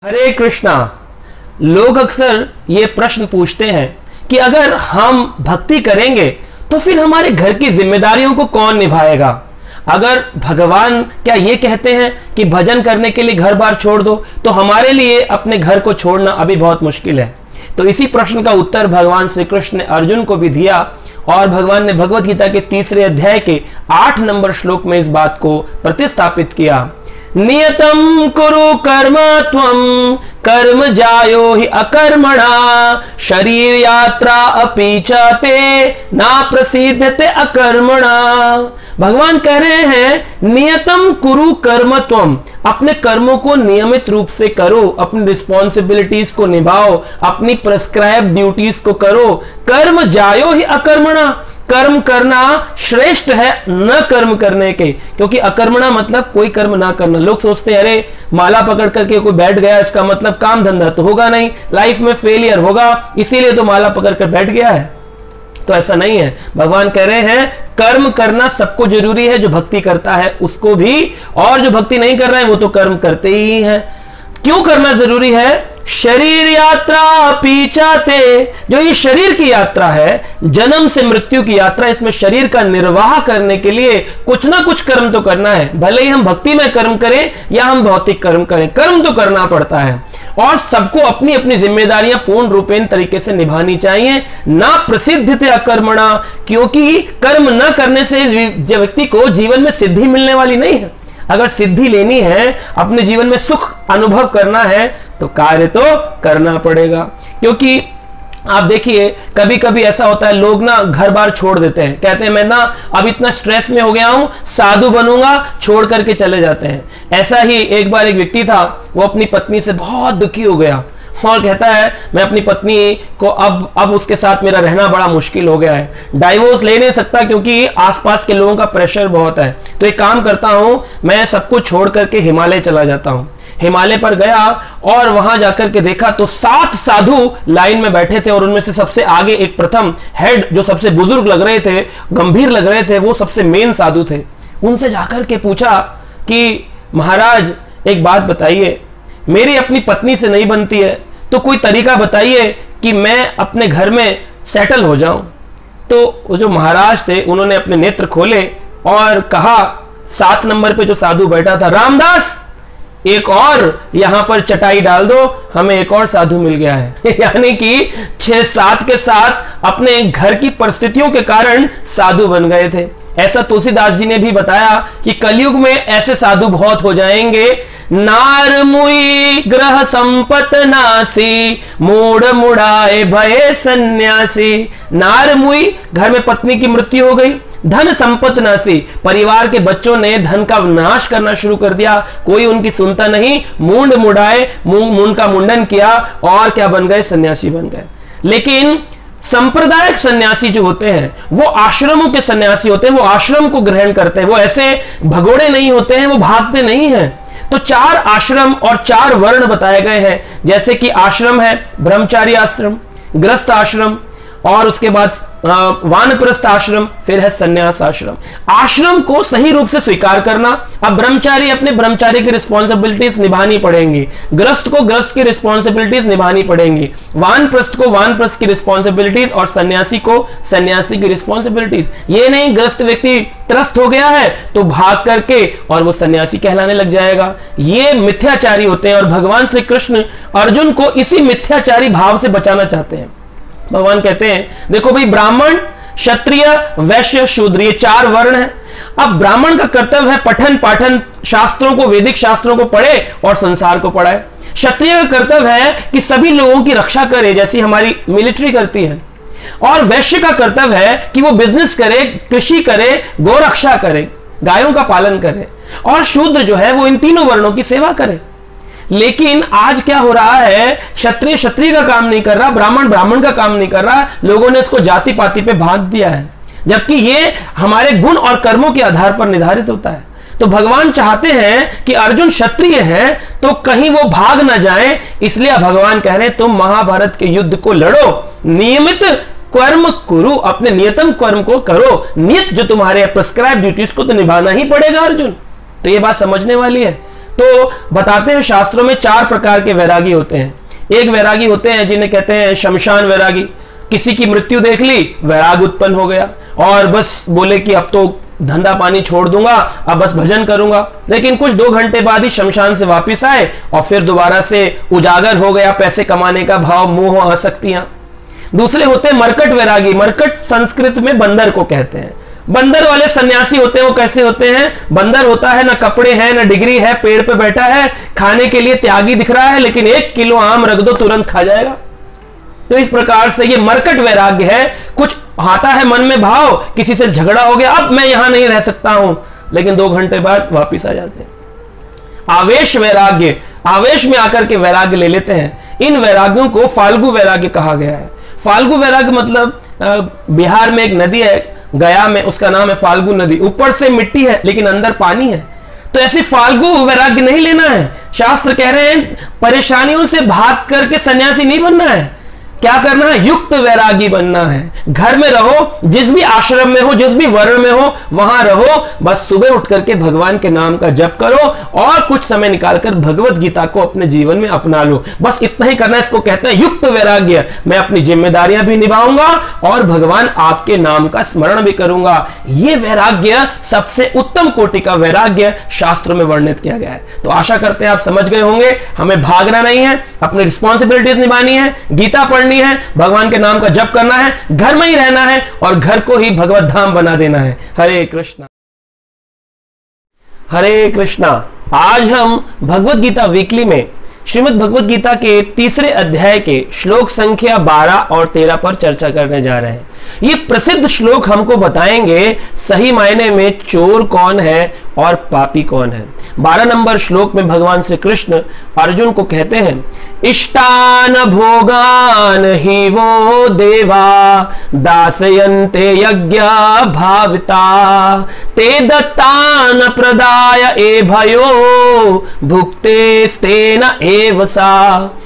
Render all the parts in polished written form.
हरे कृष्णा। लोग अक्सर ये प्रश्न पूछते हैं कि अगर हम भक्ति करेंगे तो फिर हमारे घर की जिम्मेदारियों को कौन निभाएगा। अगर भगवान क्या ये कहते हैं कि भजन करने के लिए घर बार छोड़ दो, तो हमारे लिए अपने घर को छोड़ना अभी बहुत मुश्किल है। तो इसी प्रश्न का उत्तर भगवान श्री कृष्ण ने अर्जुन को भी दिया और भगवान ने भगवत गीता के 3 अध्याय के 8 नंबर श्लोक में इस बात को प्रतिस्थापित किया। नियतम कुरु कर्म त्वं कर्म जायो हि अकर्मणा शरीर यात्रा अपि च ते ना प्रसिद्धते अकर्मणा। भगवान कह रहे हैं नियतम कुरु कर्म त्वं, अपने कर्मों को नियमित रूप से करो, अपनी रिस्पॉन्सिबिलिटीज को निभाओ, अपनी प्रेस्क्राइब ड्यूटीज को करो। कर्म जायो ही अकर्मणा, कर्म करना श्रेष्ठ है न कर्म करने के, क्योंकि अकर्मणा मतलब कोई कर्म ना करना। लोग सोचते हैं अरे माला पकड़ करके कोई बैठ गया, इसका मतलब काम धंधा तो होगा नहीं, लाइफ में फेलियर होगा, इसीलिए तो माला पकड़ कर बैठ गया है। तो ऐसा नहीं है। भगवान कह रहे हैं कर्म करना सबको जरूरी है, जो भक्ति करता है उसको भी, और जो भक्ति नहीं कर रहा है वो तो कर्म करते ही है। क्यों करना जरूरी है? शरीर यात्रा पीछाते, जो ये शरीर की यात्रा है, जन्म से मृत्यु की यात्रा, इसमें शरीर का निर्वाह करने के लिए कुछ ना कुछ कर्म तो करना है। भले ही हम भक्ति में कर्म करें या हम भौतिक कर्म करें, कर्म तो करना पड़ता है और सबको अपनी अपनी जिम्मेदारियां पूर्ण रूपेण तरीके से निभानी चाहिए। ना प्रसिद्धते अकर्मणा, क्योंकि कर्म न करने से व्यक्ति को जीवन में सिद्धि मिलने वाली नहीं है। अगर सिद्धि लेनी है, अपने जीवन में सुख अनुभव करना है, तो कार्य तो करना पड़ेगा। क्योंकि आप देखिए कभी कभी ऐसा होता है, लोग ना घर बार छोड़ देते हैं, कहते हैं मैं ना अब इतना स्ट्रेस में हो गया हूं, साधु बनूंगा, छोड़ करके चले जाते हैं। ऐसा ही एक बार एक व्यक्ति था, वो अपनी पत्नी से बहुत दुखी हो गया और कहता है मैं अपनी पत्नी को अब उसके साथ मेरा रहना बड़ा मुश्किल हो गया है, डाइवोर्स ले नहीं सकता क्योंकि आसपास के लोगों का प्रेशर बहुत है। तो एक काम करता हूं, मैं सब कुछ छोड़ करके हिमालय चला जाता हूं। हिमालय पर गया और वहां जाकर के देखा तो 7 साधु लाइन में बैठे थे और उनमें से सबसे आगे एक प्रथम हेड, जो सबसे बुजुर्ग लग रहे थे, गंभीर लग रहे थे, वो सबसे मेन साधु थे। उनसे जाकर के पूछा कि महाराज एक बात बताइए, मेरी अपनी पत्नी से नहीं बनती है, तो कोई तरीका बताइए कि मैं अपने घर में सेटल हो जाऊं। तो वो जो महाराज थे उन्होंने अपने नेत्र खोले और कहा, 7 नंबर पे जो साधु बैठा था, रामदास एक और यहां पर चटाई डाल दो, हमें एक और साधु मिल गया है। यानी कि 6-7 के साथ अपने घर की परिस्थितियों के कारण साधु बन गए थे। ऐसा तुलसीदास जी ने भी बताया कि कलयुग में ऐसे साधु बहुत हो जाएंगे। नार मुई ग्रह संपत नासी, मूढ़ मुड़ाए भय सन्यासी। नार मुई, घर में पत्नी की मृत्यु हो गई, धन संपत नासी, परिवार के बच्चों ने धन का नाश करना शुरू कर दिया, कोई उनकी सुनता नहीं, मूंड मुड़ाए, मूंड का मुंडन किया और क्या बन गए? सन्यासी बन गए। लेकिन सांप्रदायिक सन्यासी जो होते हैं वो आश्रमों के सन्यासी होते हैं, वो आश्रम को ग्रहण करते हैं, वो ऐसे भगोड़े नहीं होते हैं, वो भागते नहीं हैं। तो 4 आश्रम और 4 वर्ण बताए गए हैं, जैसे कि आश्रम है ब्रह्मचारी आश्रम, गृहस्थ आश्रम और उसके बाद वानप्रस्थ आश्रम, फिर है सन्यास आश्रम। आश्रम को सही रूप से स्वीकार करना। अब ब्रह्मचारी अपने ब्रह्मचारी की रिस्पॉन्सिबिलिटीज निभानी पड़ेंगी, गृहस्थ को गृहस्थ की रिस्पॉन्सिबिलिटीज निभानी पड़ेंगी, वानप्रस्थ को वानप्रस्थ की रिस्पॉन्सिबिलिटीज और सन्यासी को सन्यासी की रिस्पॉन्सिबिलिटीज। ये नहीं गृहस्थ व्यक्ति त्रस्त हो गया है तो भाग करके और वो सन्यासी कहलाने लग जाएगा। ये मिथ्याचारी होते हैं और भगवान श्री कृष्ण अर्जुन को इसी मिथ्याचारी भाव से बचाना चाहते हैं। भगवान कहते हैं देखो भाई, ब्राह्मण, क्षत्रिय, वैश्य, शूद्र, ये 4 वर्ण हैं। अब ब्राह्मण का कर्तव्य है पठन पाठन, शास्त्रों को, वैदिक शास्त्रों को पढ़े और संसार को पढ़ाए। क्षत्रिय का कर्तव्य है कि सभी लोगों की रक्षा करे, जैसी हमारी मिलिट्री करती है। और वैश्य का कर्तव्य है कि वो बिजनेस करे, कृषि करे, गौ रक्षा करे, गायों का पालन करे। और शूद्र जो है वो इन तीनों वर्णों की सेवा करे। लेकिन आज क्या हो रहा है, क्षत्रिय क्षत्रिय का काम नहीं कर रहा, ब्राह्मण ब्राह्मण का काम नहीं कर रहा, लोगों ने इसको जाति पाति पे भाग दिया है, जबकि ये हमारे गुण और कर्मों के आधार पर निर्धारित होता है। तो भगवान चाहते हैं कि अर्जुन क्षत्रिय है तो कहीं वो भाग ना जाए, इसलिए भगवान कह रहे हैं तुम महाभारत के युद्ध को लड़ो, नियमित कर्म करो, अपने नियतम कर्म को करो, नियत जो तुम्हारे प्रिस्क्राइब ड्यूटीज को तो निभाना ही पड़ेगा अर्जुन। तो ये बात समझने वाली है। तो बताते हैं शास्त्रों में 4 प्रकार के वैरागी होते हैं। एक वैरागी होते हैं जिन्हें कहते हैं शमशान वैरागी। किसी की मृत्यु देख ली, वैराग उत्पन्न हो गया और बस बोले कि अब तो धंधा पानी छोड़ दूंगा, अब बस भजन करूंगा। लेकिन कुछ 2 घंटे बाद ही शमशान से वापस आए और फिर दोबारा से उजागर हो गया पैसे कमाने का भाव, मोह, आसक्तियां। दूसरे होते हैं मरकट वैरागी। मरकट संस्कृत में बंदर को कहते हैं। बंदर वाले सन्यासी होते हैं। वो कैसे होते हैं? बंदर होता है, ना कपड़े हैं ना डिग्री है, पेड़ पे बैठा है, खाने के लिए त्यागी दिख रहा है, लेकिन 1 किलो आम रख दो तुरंत खा जाएगा। तो इस प्रकार से ये मरकट वैराग्य है। कुछ आता है मन में भाव, किसी से झगड़ा हो गया, अब मैं यहां नहीं रह सकता हूं, लेकिन 2 घंटे बाद वापिस आ जाते हैं। आवेश वैराग्य, आवेश में आकर के वैराग्य ले लेते हैं। इन वैराग्यों को फाल्गु वैराग्य कहा गया है। फाल्गु वैराग्य मतलब बिहार में एक नदी है गया में, उसका नाम है फाल्गु नदी। ऊपर से मिट्टी है लेकिन अंदर पानी है। तो ऐसे फाल्गु वैराग्य नहीं लेना है। शास्त्र कह रहे हैं परेशानियों से भाग करके सन्यासी नहीं बनना है। क्या करना है? युक्त वैरागी बनना है। घर में रहो, जिस भी आश्रम में हो, जिस भी वर्ण में हो, वहां रहो, बस सुबह उठ करके भगवान के नाम का जप करो और कुछ समय निकालकर भगवत गीता को अपने जीवन में अपना लो। बस इतना ही करना है। इसको कहते हैं युक्त वैराग्य। मैं अपनी जिम्मेदारियां भी निभाऊंगा और भगवान आपके नाम का स्मरण भी करूंगा। यह वैराग्य सबसे उत्तम कोटि का वैराग्य शास्त्रों में वर्णित किया गया है। तो आशा करते हैं आप समझ गए होंगे। हमें भागना नहीं है, अपनी रिस्पॉन्सिबिलिटीज निभानी है, गीता पढ़नी है, भगवान के नाम का जप करना है, घर में ही रहना है और घर को ही भगवत धाम बना देना है। हरे कृष्णा हरे कृष्णा। आज हम भगवत गीता वीकली में श्रीमद् भगवत गीता के 3रे अध्याय के श्लोक संख्या 12 और 13 पर चर्चा करने जा रहे हैं। ये प्रसिद्ध श्लोक हमको बताएंगे सही मायने में चोर कौन है और पापी कौन है। 12 नंबर श्लोक में भगवान श्री कृष्ण अर्जुन को कहते हैं, इष्टान भोगान ही वो देवा दासयन्ते यज्ञ भाविता ते दत्तान प्रदाय ए भयो भुक्ते स्तेन एव सा।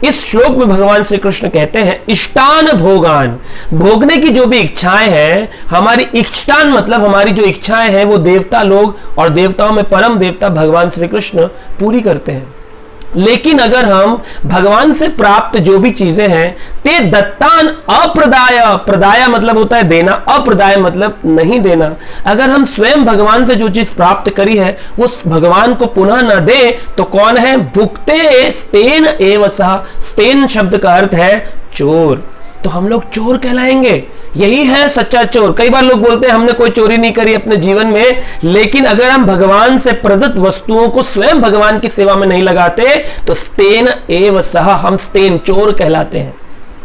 इस श्लोक में भगवान श्री कृष्ण कहते हैं इष्टान भोगान, भोगने की जो भी इच्छाएं हैं, हमारी इष्टान मतलब हमारी जो इच्छाएं हैं वो देवता लोग और देवताओं में परम देवता भगवान श्री कृष्ण पूरी करते हैं। लेकिन अगर हम भगवान से प्राप्त जो भी चीजें हैं, ते दत्तान अप्रदाय, प्रदाय मतलब होता है देना, अप्रदाय मतलब नहीं देना। अगर हम स्वयं भगवान से जो चीज प्राप्त करी है वो भगवान को पुनः न दे तो कौन है? भुक्ते स्तेन एव सः। स्तेन शब्द का अर्थ है चोर। तो हम लोग चोर कहलाएंगे। यही है सच्चा चोर। कई बार लोग बोलते हैं हमने कोई चोरी नहीं करी अपने जीवन में, लेकिन अगर हम भगवान से प्रदत्त वस्तुओं को स्वयं भगवान की सेवा में नहीं लगाते तो स्तेन एव सः, हम स्तेन चोर कहलाते हैं।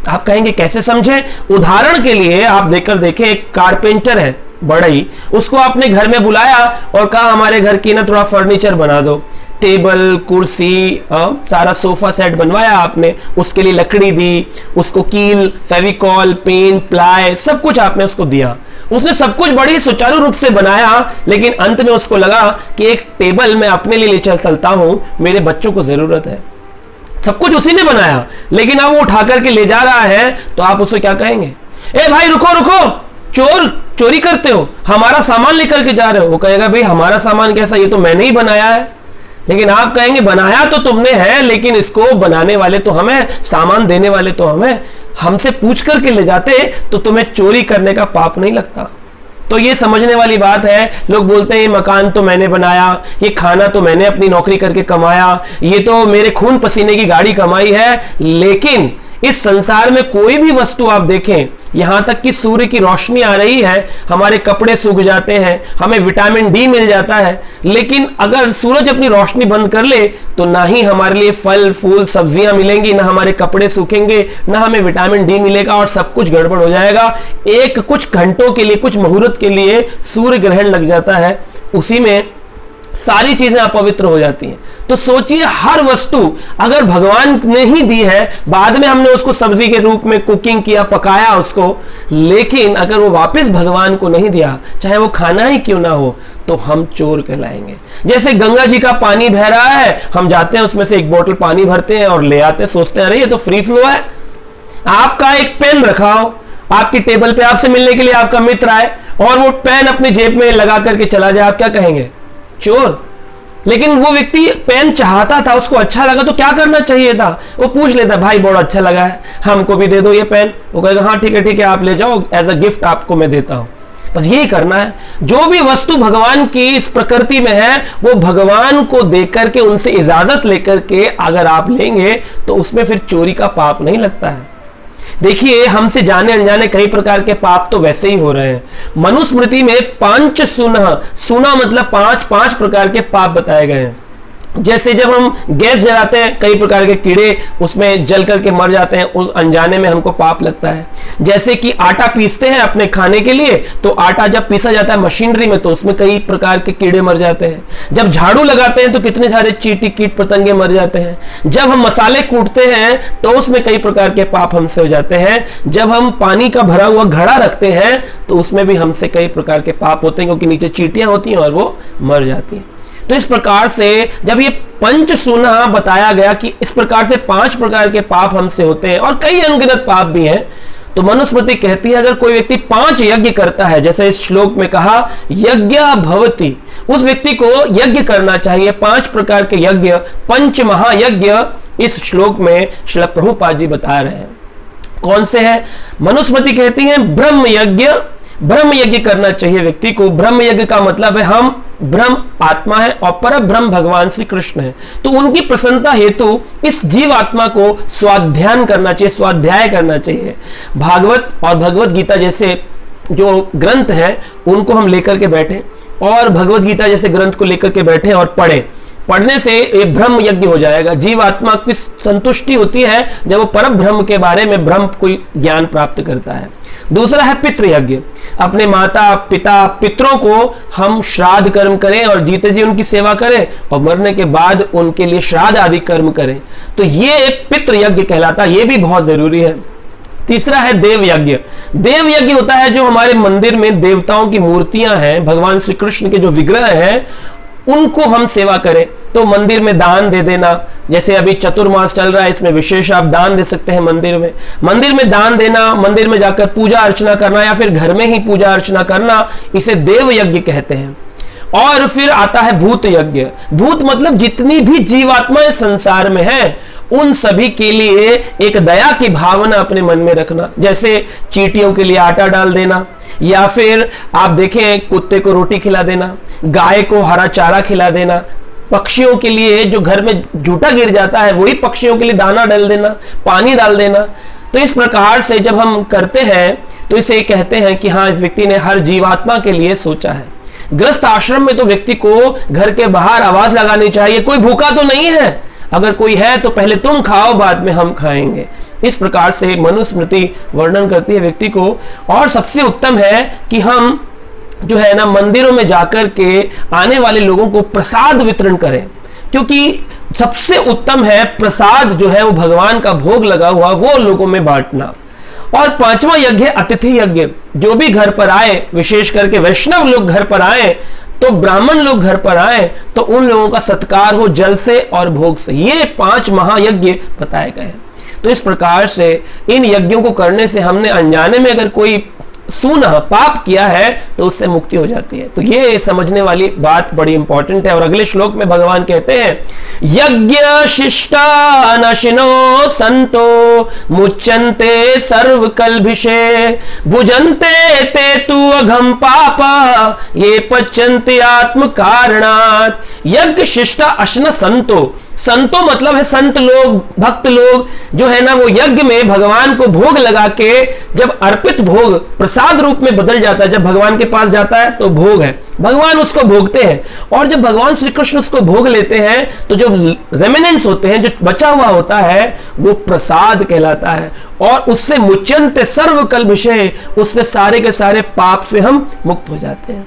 आप कहेंगे कैसे समझे? उदाहरण के लिए आप देखकर देखें, एक कारपेंटर है बड़ई, उसको आपने घर में बुलाया और कहा हमारे घर की ना थोड़ा फर्नीचर बना दो, टेबल कुर्सी सारा सोफा सेट बनवाया आपने, उसके लिए लकड़ी दी, उसको कील, फेविकॉल, पेन, प्लाई सब कुछ आपने उसको दिया। उसने सब कुछ बड़ी सुचारू रूप से बनाया, लेकिन अंत में उसको लगा कि एक टेबल मैं अपने लिए ले चलता हूं, मेरे बच्चों को जरूरत है। सब कुछ उसी ने बनाया, लेकिन अब वो उठा करके ले जा रहा है तो आप उसको क्या कहेंगे? ए भाई रुको रुको, चोर, चोरी करते हो, हमारा सामान लेकर के जा रहे हो। वो कहेगा भाई हमारा सामान कैसा, ये तो मैंने ही बनाया है। लेकिन आप कहेंगे बनाया तो तुमने है, लेकिन इसको बनाने वाले तो हमें, सामान देने वाले तो हमें, हमसे पूछ करके ले जाते तो तुम्हें चोरी करने का पाप नहीं लगता। तो ये समझने वाली बात है। लोग बोलते हैं ये मकान तो मैंने बनाया, ये खाना तो मैंने अपनी नौकरी करके कमाया, ये तो मेरे खून पसीने की गाड़ी कमाई है। लेकिन इस संसार में कोई भी वस्तु आप देखें, यहां तक कि सूर्य की रोशनी आ रही है, हमारे कपड़े सूख जाते हैं, हमें विटामिन डी मिल जाता है, लेकिन अगर सूरज अपनी रोशनी बंद कर ले तो ना ही हमारे लिए फल फूल सब्जियां मिलेंगी, ना हमारे कपड़े सूखेंगे, ना हमें विटामिन डी मिलेगा और सब कुछ गड़बड़ हो जाएगा। एक कुछ घंटों के लिए, कुछ मुहूर्त के लिए सूर्य ग्रहण लग जाता है, उसी में सारी चीजें अपवित्र हो जाती हैं। तो सोचिए हर वस्तु अगर भगवान ने ही दी है, बाद में हमने उसको सब्जी के रूप में कुकिंग किया, पकाया उसको, लेकिन अगर वो वापस भगवान को नहीं दिया, चाहे वो खाना ही क्यों ना हो, तो हम चोर कहलाएंगे। जैसे गंगा जी का पानी बह रहा है, हम जाते हैं उसमें से एक बोतल पानी भरते हैं और ले आते हैं, सोचते हैं अरे ये तो फ्री फ्लो है। आपका एक पेन रखा हो आपकी टेबल पे, आपसे मिलने के लिए आपका मित्र आए और वो पेन अपनी जेब में लगा करके चला जाए, आप क्या कहेंगे? चोर। लेकिन वो व्यक्ति पेन चाहता था, उसको अच्छा लगा, तो क्या करना चाहिए था? वो पूछ लेता, भाई बहुत अच्छा लगा है, हमको भी दे दो ये पेन। वो कहेगा हाँ ठीक है आप ले जाओ, एज अ गिफ्ट आपको मैं देता हूं। बस यही करना है। जो भी वस्तु भगवान की इस प्रकृति में है वो भगवान को देकर के, उनसे इजाजत लेकर के अगर आप लेंगे तो उसमें फिर चोरी का पाप नहीं लगता है। देखिए, हमसे जाने अनजाने कई प्रकार के पाप तो वैसे ही हो रहे हैं। मनुस्मृति में 5 सुना मतलब 5 प्रकार के पाप बताए गए हैं। जैसे जब हम गैस जलाते हैं, कई प्रकार के कीड़े उसमें जल करके मर जाते हैं, अनजाने में हमको पाप लगता है। जैसे कि आटा पीसते हैं अपने खाने के लिए, तो आटा जब पीसा जाता है मशीनरी में तो उसमें कई प्रकार के कीड़े मर जाते हैं। जब झाड़ू लगाते हैं तो कितने सारे चींटी कीट पतंगे मर जाते हैं। जब हम मसाले कूटते हैं तो उसमें कई प्रकार के पाप हमसे हो जाते हैं। जब हम पानी का भरा हुआ घड़ा रखते हैं तो उसमें भी हमसे कई प्रकार के पाप होते हैं, क्योंकि नीचे चींटियां होती हैं और वो मर जाती हैं। तो इस प्रकार से जब ये 5 सुना बताया गया कि इस प्रकार से 5 प्रकार के पाप हमसे होते हैं और कई अनगिनत पाप भी हैं, तो मनुस्मृति कहती है अगर कोई व्यक्ति 5 यज्ञ करता है, जैसे इस श्लोक में कहा यज्ञ भवति, उस व्यक्ति को यज्ञ करना चाहिए। 5 प्रकार के यज्ञ, 5 महायज्ञ इस श्लोक में श्रील प्रभुपाद जी बता रहे हैं। कौन से हैं? मनुस्मृति कहती है ब्रह्म यज्ञ, ब्रह्म यज्ञ करना चाहिए व्यक्ति को। ब्रह्म यज्ञ का मतलब है हम ब्रह्म आत्मा है और पर ब्रह्म भगवान श्री कृष्ण है, तो उनकी प्रसन्नता हेतु इस जीव आत्मा को स्वाध्याय करना चाहिए, स्वाध्याय करना चाहिए। भागवत और भगवत गीता जैसे जो ग्रंथ हैं उनको हम लेकर के बैठे और भगवत गीता जैसे ग्रंथ को लेकर के बैठे और पढ़े। पढ़ने से एक ब्रह्म यज्ञ हो जाएगा। जीव आत्मा की संतुष्टि होती है जब वो परम ब्रह्म के बारे में ब्रह्म कोई ज्ञान प्राप्त करता है। दूसरा है पितृ यज्ञ, अपने माता पिता पितरों को हम श्राद्ध कर्म करें और जीते जी उनकी सेवा करें और मरने के बाद उनके लिए श्राद्ध आदि कर्म करें, तो ये एक पितृ यज्ञ कहलाता है, ये भी बहुत जरूरी है। तीसरा है देव यज्ञ। देव यज्ञ होता है जो हमारे मंदिर में देवताओं की मूर्तियां हैं, भगवान श्री कृष्ण के जो विग्रह हैं उनको हम सेवा करें, तो मंदिर में दान दे देना। जैसे अभी चतुर्मास चल रहा है, इसमें विशेष आप दान दे सकते हैं मंदिर में दान देना, मंदिर में जाकर पूजा अर्चना करना या फिर घर में ही पूजा अर्चना करना, इसे देव यज्ञ कहते हैं। और फिर आता है भूत यज्ञ। भूत मतलब जितनी भी जीवात्माएं संसार में हैं उन सभी के लिए एक दया की भावना अपने मन में रखना। जैसे चींटियों के लिए आटा डाल देना, या फिर आप देखें कुत्ते को रोटी खिला देना, गाय को हरा चारा खिला देना, पक्षियों के लिए जो घर में जूटा गिर जाता है वही पक्षियों के लिए दाना डाल देना, पानी डाल देना। तो इस प्रकार से जब हम करते हैं तो इसे कहते हैं कि हाँ, इस व्यक्ति ने हर जीवात्मा के लिए सोचा है। ग्रस्त आश्रम में तो व्यक्ति को घर के बाहर आवाज लगानी चाहिए, कोई भूखा तो नहीं है, अगर कोई है तो पहले तुम खाओ बाद में हम खाएंगे। इस प्रकार से मनुस्मृति वर्णन करती है व्यक्ति को। और सबसे उत्तम है कि हम जो है ना मंदिरों में जाकर के आने वाले लोगों को प्रसाद वितरण करें, क्योंकि सबसे उत्तम है प्रसाद जो है वो भगवान का भोग लगा हुआ वो लोगों में बांटना। और 5वां यज्ञ है अतिथि यज्ञ। जो भी घर पर आए, विशेष करके वैष्णव लोग घर पर आए, तो ब्राह्मण लोग घर पर आए तो उन लोगों का सत्कार हो जल से और भोग से। ये 5 महायज्ञ बताए गए हैं। तो इस प्रकार से इन यज्ञों को करने से हमने अनजाने में अगर कोई सूना पाप किया है तो उससे मुक्ति हो जाती है। तो ये समझने वाली बात बड़ी इंपॉर्टेंट है। और अगले श्लोक में भगवान कहते हैं यज्ञ शिष्टा नशिनो संतो मुच्यन्ते सर्व कल्भिषे भुजन्ते ते तु अघम पापा ये पच्यन्ते आत्म कारणात्। यज्ञ शिष्टा अशन संतो, संतो मतलब है संत लोग, भक्त लोग जो है ना वो यज्ञ में भगवान को भोग लगा के जब अर्पित भोग प्रसाद रूप में बदल जाता है, जब भगवान के पास जाता है तो भोग है, भगवान उसको भोगते हैं। और जब भगवान श्री कृष्ण उसको भोग लेते हैं तो जो रेमिनेंट्स होते हैं, जो बचा हुआ होता है वो प्रसाद कहलाता है। और उससे मुच्यन्ते सर्व कल्भिषे, उससे सारे के सारे पाप से हम मुक्त हो जाते हैं।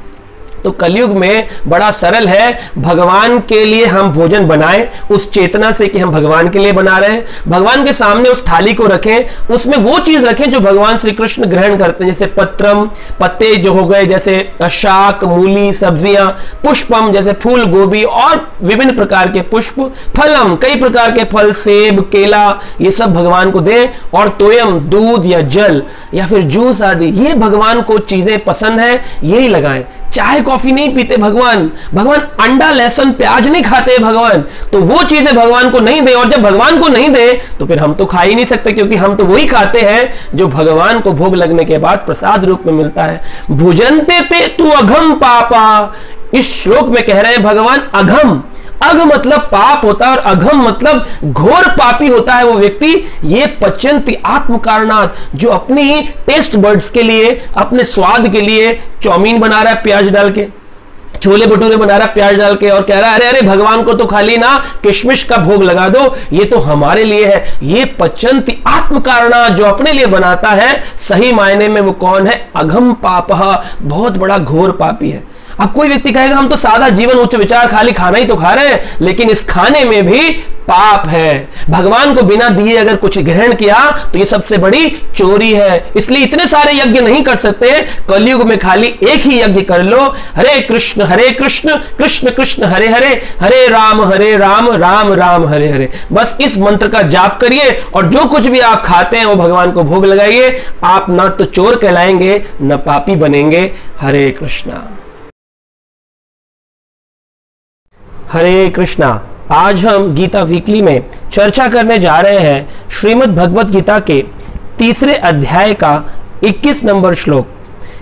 तो कलयुग में बड़ा सरल है, भगवान के लिए हम भोजन बनाएं उस चेतना से कि हम भगवान के लिए बना रहे हैं। भगवान के सामने उस थाली को रखें, उसमें वो चीज रखें जो भगवान श्री कृष्ण ग्रहण करते हैं, जैसे पत्रम पत्ते जो हो गए, जैसे शाक मूली सब्जियां, पुष्पम जैसे फूल गोभी और विभिन्न प्रकार के पुष्प, फलम कई प्रकार के फल, सेब केला, ये सब भगवान को दें। और तोयम दूध या जल या फिर जूस आदि, ये भगवान को चीजें पसंद है, यही लगाएं। चाय कॉफी नहीं पीते भगवान, भगवान अंडा लहसुन प्याज नहीं खाते भगवान, तो वो चीजें भगवान को नहीं दे, और जब भगवान को नहीं दे तो फिर हम तो खा ही नहीं सकते, क्योंकि हम तो वही खाते हैं जो भगवान को भोग लगने के बाद प्रसाद रूप में मिलता है। भुजन्ते ते तु अघम पापा, इस श्लोक में कह रहे हैं भगवान अघम, अघ मतलब पाप होता है और अघम मतलब घोर पापी होता है वो व्यक्ति। ये पचंती आत्म कारणात, जो अपनी टेस्ट बर्ड्स के लिए, अपने स्वाद के लिए चौमीन बना रहा है प्याज डाल के, छोले भटूरे बना रहा है प्याज डाल के, और कह रहा है अरे अरे भगवान को तो खाली ना किशमिश का भोग लगा दो, ये तो हमारे लिए है। ये पचंती आत्म कारणा, जो अपने लिए बनाता है, सही मायने में वो कौन है? अघम पापः, बहुत बड़ा घोर पापी है। अब कोई व्यक्ति कहेगा हम तो सादा जीवन उच्च विचार खाली खाना ही तो खा रहे हैं, लेकिन इस खाने में भी पाप है। भगवान को बिना दिए अगर कुछ ग्रहण किया तो ये सबसे बड़ी चोरी है। इसलिए इतने सारे यज्ञ नहीं कर सकते, कलयुग में खाली एक ही यज्ञ कर लो, हरे कृष्ण कृष्ण कृष्ण हरे हरे, हरे राम राम राम हरे हरे। बस इस मंत्र का जाप करिए और जो कुछ भी आप खाते हैं वो भगवान को भोग लगाइए। आप ना तो चोर कहलाएंगे न पापी बनेंगे। हरे कृष्णा हरे कृष्णा। आज हम गीता वीकली में चर्चा करने जा रहे हैं श्रीमद् भगवत गीता के 3 अध्याय का 21 नंबर श्लोक।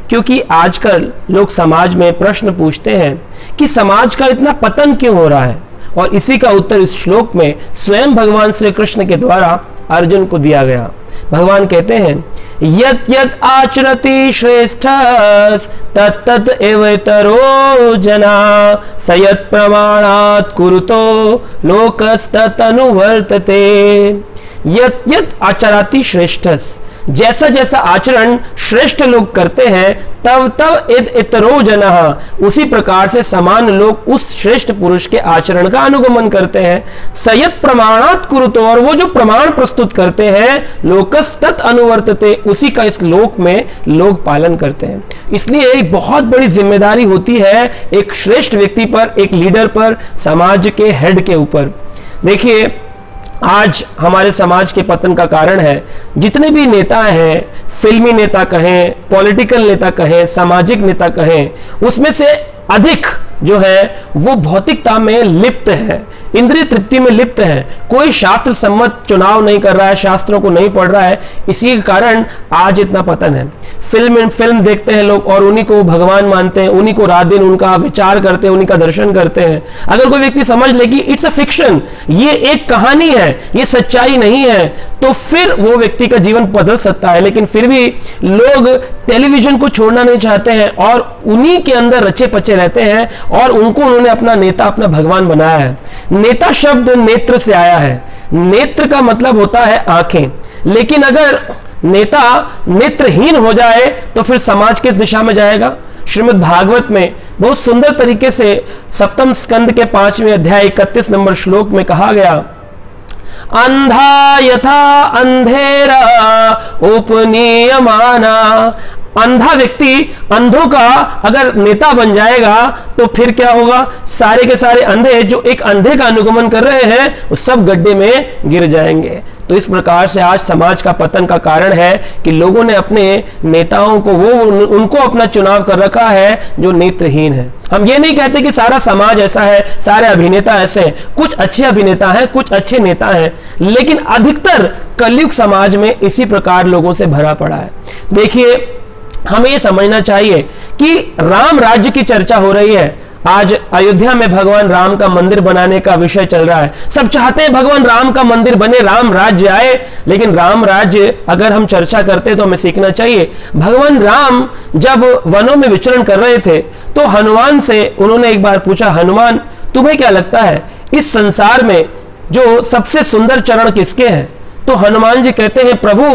क्योंकि आजकल लोग समाज में प्रश्न पूछते हैं कि समाज का इतना पतन क्यों हो रहा है, और इसी का उत्तर इस श्लोक में स्वयं भगवान श्री कृष्ण के द्वारा अर्जुन को दिया गया। भगवान कहते हैं यत यत आचरति श्रेष्ठस् तत्तत् एवेतरो जना सयत् प्रमाणात् कुरुतो लोकस्तत् अनुवर्तते। यत यत आचरति श्रेष्ठस्, जैसा जैसा आचरण श्रेष्ठ लोग करते हैं तब तब इतरो जनः, उसी प्रकार से समान लोग उस श्रेष्ठ पुरुष के आचरण का अनुगमन करते हैं। सयत् प्रमाणात् कुरुतो, और वो जो प्रमाण प्रस्तुत करते हैं लोकस्तत् अनुवर्तते, उसी का इस लोक में लोग पालन करते हैं। इसलिए एक बहुत बड़ी जिम्मेदारी होती है एक श्रेष्ठ व्यक्ति पर, एक लीडर पर, समाज के हेड के ऊपर। देखिए आज हमारे समाज के पतन का कारण है जितने भी नेता हैं, फिल्मी नेता कहें, पॉलिटिकल नेता कहें, सामाजिक नेता कहें, उसमें से अधिक जो है वो भौतिकता में लिप्त है, इंद्रिय तृप्ति में लिप्त है। कोई शास्त्र सम्मत चुनाव नहीं कर रहा है, शास्त्रों को नहीं पढ़ रहा है। इसी के कारण आज इतना पतन है। फिल्म देखते हैं लोग और उन्हीं को भगवान मानते हैं, उन्हीं को रात दिन उनका विचार करते हैं, उन्हीं का दर्शन करते हैं। अगर कोई व्यक्ति समझ ले कि इट्स अ फिक्शन, ये एक कहानी है, ये सच्चाई नहीं है, तो फिर वो व्यक्ति का जीवन बदल सकता है। लेकिन फिर भी लोग टेलीविजन को छोड़ना नहीं चाहते हैं और उन्हीं के अंदर रचे पचे रहते हैं, और उनको उन्होंने अपना नेता, अपना भगवान बनाया है। नेता शब्द नेत्र से आया है। नेत्र का मतलब होता है आंखें, लेकिन अगर नेता नेत्रहीन हो जाए तो फिर समाज किस दिशा में जाएगा? श्रीमद् भागवत में बहुत सुंदर तरीके से सप्तम स्कंद के 5वें अध्याय 31 नंबर श्लोक में कहा गया, अंधा यथा अंधेरा उपनीयमाना। अंधा व्यक्ति अंधों का अगर नेता बन जाएगा तो फिर क्या होगा? सारे के सारे अंधे जो एक अंधे का अनुगमन कर रहे हैं वो सब गड्ढे में गिर जाएंगे। तो इस प्रकार से आज समाज का पतन का कारण है कि लोगों ने अपने नेताओं को उनको अपना चुनाव कर रखा है जो नेत्रहीन है। हम ये नहीं कहते कि सारा समाज ऐसा है, सारे अभिनेता ऐसे हैं। कुछ अच्छे अभिनेता हैं, कुछ अच्छे नेता हैं, लेकिन अधिकतर कलयुग समाज में इसी प्रकार लोगों से भरा पड़ा है। देखिए हमें यह समझना चाहिए कि राम राज्य की चर्चा हो रही है। आज अयोध्या में भगवान राम का मंदिर बनाने का विषय चल रहा है। सब चाहते हैं भगवान राम का मंदिर बने, राम राज्य आए, लेकिन राम राज्य अगर हम चर्चा करते तो हमें सीखना चाहिए। भगवान राम जब वनों में विचरण कर रहे थे तो हनुमान से उन्होंने एक बार पूछा, हनुमान तुम्हें क्या लगता है इस संसार में जो सबसे सुंदर चरण किसके हैं? तो हनुमान जी कहते हैं, प्रभु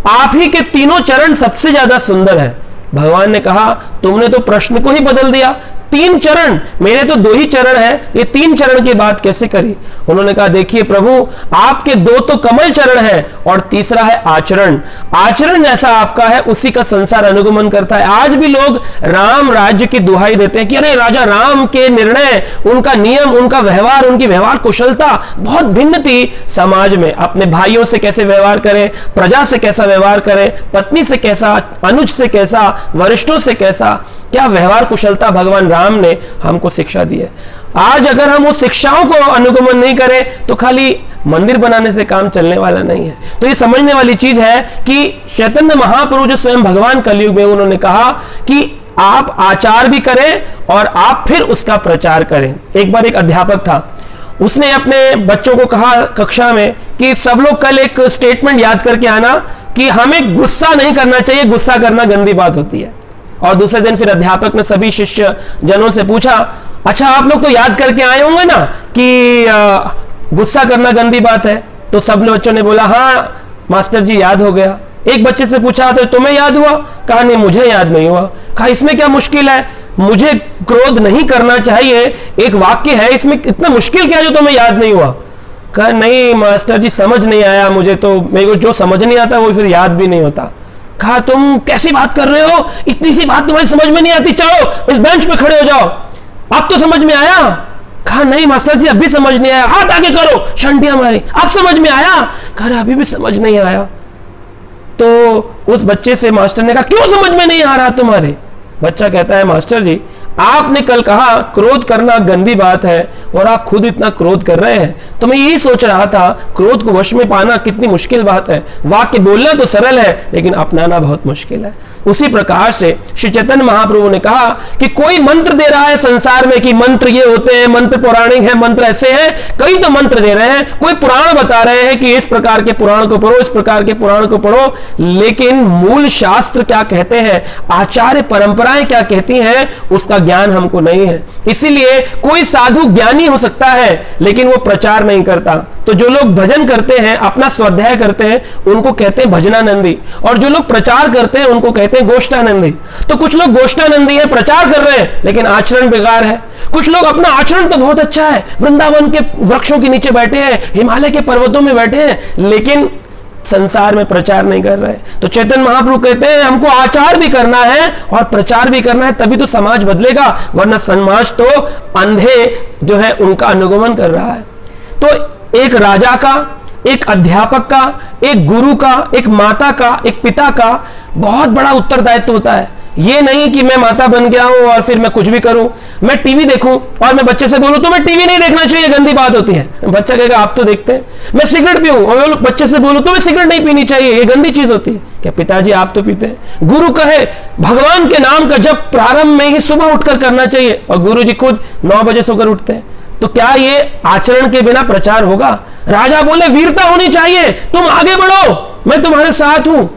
आप ही के तीनों चरण सबसे ज्यादा सुंदर है। भगवान ने कहा, तुमने तो प्रश्न को ही बदल दिया। 3 चरण, मेरे तो 2 ही चरण है, ये 3 चरण की बात कैसे करी? उन्होंने कहा, देखिए प्रभु आपके 2 तो कमल चरण है और तीसरा है आचरण। आचरण जैसा आपका है उसी का संसार अनुगमन करता है। आज भी लोग राम राज्य की दुहाई देते हैं कि अरे राजा राम के निर्णय, उनका नियम, उनका व्यवहार, उनकी व्यवहार कुशलता बहुत भिन्न थी। समाज में अपने भाइयों से कैसे व्यवहार करें, प्रजा से कैसा व्यवहार करें, पत्नी से कैसा, अनुज से कैसा, वरिष्ठों से कैसा, क्या व्यवहार कुशलता भगवान राम ने हमको शिक्षा दी है। आज अगर हम उस शिक्षाओं को अनुगमन नहीं करें तो खाली मंदिर बनाने से काम चलने वाला नहीं है। तो ये समझने वाली चीज है कि चैतन्य महाप्रभु जो स्वयं भगवान कलयुग में, उन्होंने कहा कि आप आचार भी करें और आप फिर उसका प्रचार करें। एक बार एक अध्यापक था, उसने अपने बच्चों को कहा कक्षा में कि सब लोग कल एक स्टेटमेंट याद करके आना कि हमें गुस्सा नहीं करना चाहिए, गुस्सा करना गंदी बात होती है। और दूसरे दिन फिर अध्यापक ने सभी शिष्य जनों से पूछा, अच्छा आप लोग तो याद करके आए होंगे ना कि गुस्सा करना गंदी बात है। तो सब बच्चों ने बोला हाँ मास्टर जी याद हो गया। एक बच्चे से पूछा तो तुम्हें याद हुआ? कहा नहीं मुझे याद नहीं हुआ। कहा इसमें क्या मुश्किल है, मुझे क्रोध नहीं करना चाहिए, एक वाक्य है, इसमें इतना मुश्किल क्या जो तुम्हें याद नहीं हुआ? कहा नहीं मास्टर जी समझ नहीं आया मुझे, तो मेरे को जो समझ नहीं आता वो फिर याद भी नहीं होता। कहा तुम कैसी बात कर रहे हो, इतनी सी बात तुम्हारी समझ में नहीं आती, चलो इस बेंच पे खड़े हो जाओ, अब तो समझ में आया? कहा नहीं मास्टर जी अभी समझ नहीं आया। हाथ आगे करो, शंटियां मारी, अब समझ में आया? कहा अभी भी समझ नहीं आया। तो उस बच्चे से मास्टर ने कहा क्यों समझ में नहीं आ रहा तुम्हारे? बच्चा कहता है मास्टर जी आपने कल कहा क्रोध करना गंदी बात है और आप खुद इतना क्रोध कर रहे हैं, तो मैं यही सोच रहा था क्रोध को वश में पाना कितनी मुश्किल बात है। वाक्य बोलना तो सरल है लेकिन अपनाना बहुत मुश्किल है। उसी प्रकार से श्री चैतन्य महाप्रभु ने कहा कि कोई मंत्र दे रहा है संसार में कि मंत्र ये होते हैं, मंत्र पौराणिक है, मंत्र ऐसे हैं, कई तो मंत्र दे रहे हैं, कोई पुराण बता रहे हैं कि इस प्रकार के पुराण को पढ़ो, इस प्रकार के पुराण को पढ़ो, लेकिन मूल शास्त्र क्या कहते हैं, आचार्य परंपराएं क्या कहती हैं, उसका ज्ञान हमको नहीं है। इसीलिए कोई साधु ज्ञानी हो सकता है लेकिन वो प्रचार नहीं करता। तो जो लोग भजन करते हैं, अपना स्वाध्याय करते हैं, उनको कहते हैं भजनानंदी, और जो लोग प्रचार करते हैं उनको कहते हैं गोष्ठानंदी। तो कुछ लोग गोष्ठानंदी है, प्रचार कर रहे हैं लेकिन आचरण बेकार है। कुछ लोग अपना आचरण तो बहुत अच्छा है, वृंदावन के वृक्षों के नीचे बैठे हैं, हिमालय के पर्वतों में बैठे हैं, लेकिन संसार में प्रचार नहीं कर रहे। तो चैतन्य महाप्रभु कहते हैं हमको आचार भी करना है और प्रचार भी करना है, तभी तो समाज बदलेगा, वरना समाज तो अंधे जो है उनका अनुगमन कर रहा है। तो एक राजा का, एक अध्यापक का, एक गुरु का, एक माता का, एक पिता का बहुत बड़ा उत्तरदायित्व होता है। ये नहीं कि मैं माता बन गया हूं और फिर मैं कुछ भी करूं, मैं टीवी देखूं और मैं बच्चे से बोलूं तो मैं टीवी नहीं देखना चाहिए, गंदी बात होती है। बच्चा कहेगा आप तो देखते हैं। मैं सिगरेट पीऊं और बच्चे से बोलूं तो मैं सिगरेट नहीं पीनी चाहिए, ये गंदी चीज होती है। क्या पिताजी आप तो पीते हैं? गुरु कहे भगवान के नाम का जब प्रारंभ में ही सुबह उठकर करना चाहिए और गुरु जी खुद 9 बजे सोकर उठते हैं, तो क्या ये आचरण के बिना प्रचार होगा? राजा बोले वीरता होनी चाहिए, तुम आगे बढ़ो, मैं तुम्हारे साथ हूं,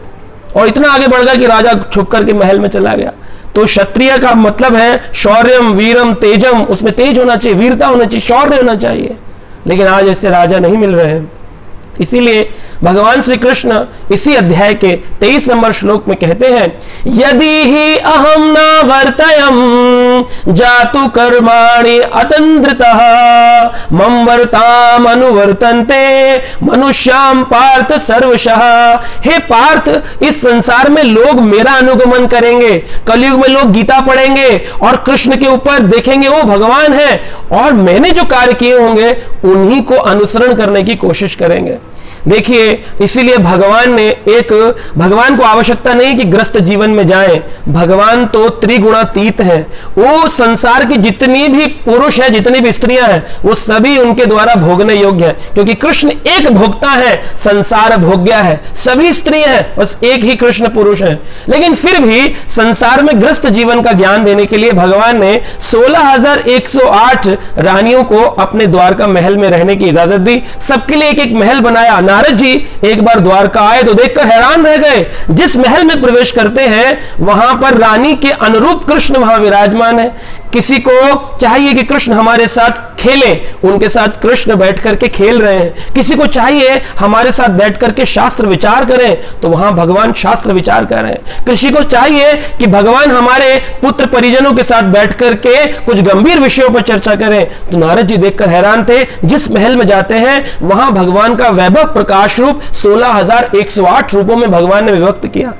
और इतना आगे बढ़ गया कि राजा छुप करके महल में चला गया। तो क्षत्रिय का मतलब है शौर्यम वीरम तेजम, उसमें तेज होना चाहिए, वीरता होना चाहिए, शौर्य होना चाहिए, लेकिन आज ऐसे राजा नहीं मिल रहे हैं। इसीलिए भगवान श्री कृष्ण इसी अध्याय के 23 नंबर श्लोक में कहते हैं यदि ही अहम न वर्तयम जातु कर्माणि अतंद्रतः मम वर्ताम अनुवर्तन्ते मनुष्याम पार्थ सर्वशः। हे पार्थ, इस संसार में लोग मेरा अनुगमन करेंगे, कलयुग में लोग गीता पढ़ेंगे और कृष्ण के ऊपर देखेंगे वो भगवान है, और मैंने जो कार्य किए होंगे उन्हीं को अनुसरण करने की कोशिश करेंगे। देखिए, इसीलिए भगवान को आवश्यकता नहीं कि ग्रस्त जीवन में जाएं। भगवान तो त्रिगुणातीत हैं, वो संसार की जितनी भी पुरुष है, जितनी भी स्त्रियां हैं, वो सभी उनके द्वारा भोगने योग्य है, क्योंकि कृष्ण एक भोक्ता है, संसार भोग्य है। सभी स्त्रियां हैं, बस एक ही कृष्ण पुरुष है। लेकिन फिर भी संसार में ग्रस्त जीवन का ज्ञान देने के लिए भगवान ने 16,108 रानियों को अपने द्वारका महल में रहने की इजाजत दी। सबके लिए एक एक महल बनाया। नारद जी एक बार द्वारका आए तो देखकर हैरान रह गए। जिस महल में प्रवेश करते हैं वहां पर रानी के अनुरूप कृष्ण वहां विराजमान है। किसी को चाहिए कि कृष्ण हमारे साथ खेलें, उनके साथ कृष्ण बैठ करके खेल रहे हैं। किसी को चाहिए हमारे साथ बैठ करके शास्त्र विचार करें, तो वहां भगवान शास्त्र विचार कर रहे हैं। किसी को चाहिए कि भगवान हमारे पुत्र परिजनों के साथ बैठ करके कुछ गंभीर विषयों पर चर्चा करें, तो नारद जी देखकर हैरान थे। जिस महल में जाते हैं वहां भगवान का वैभव प्रकाश रूप 16,108 रूपों में भगवान ने विभक्त किया।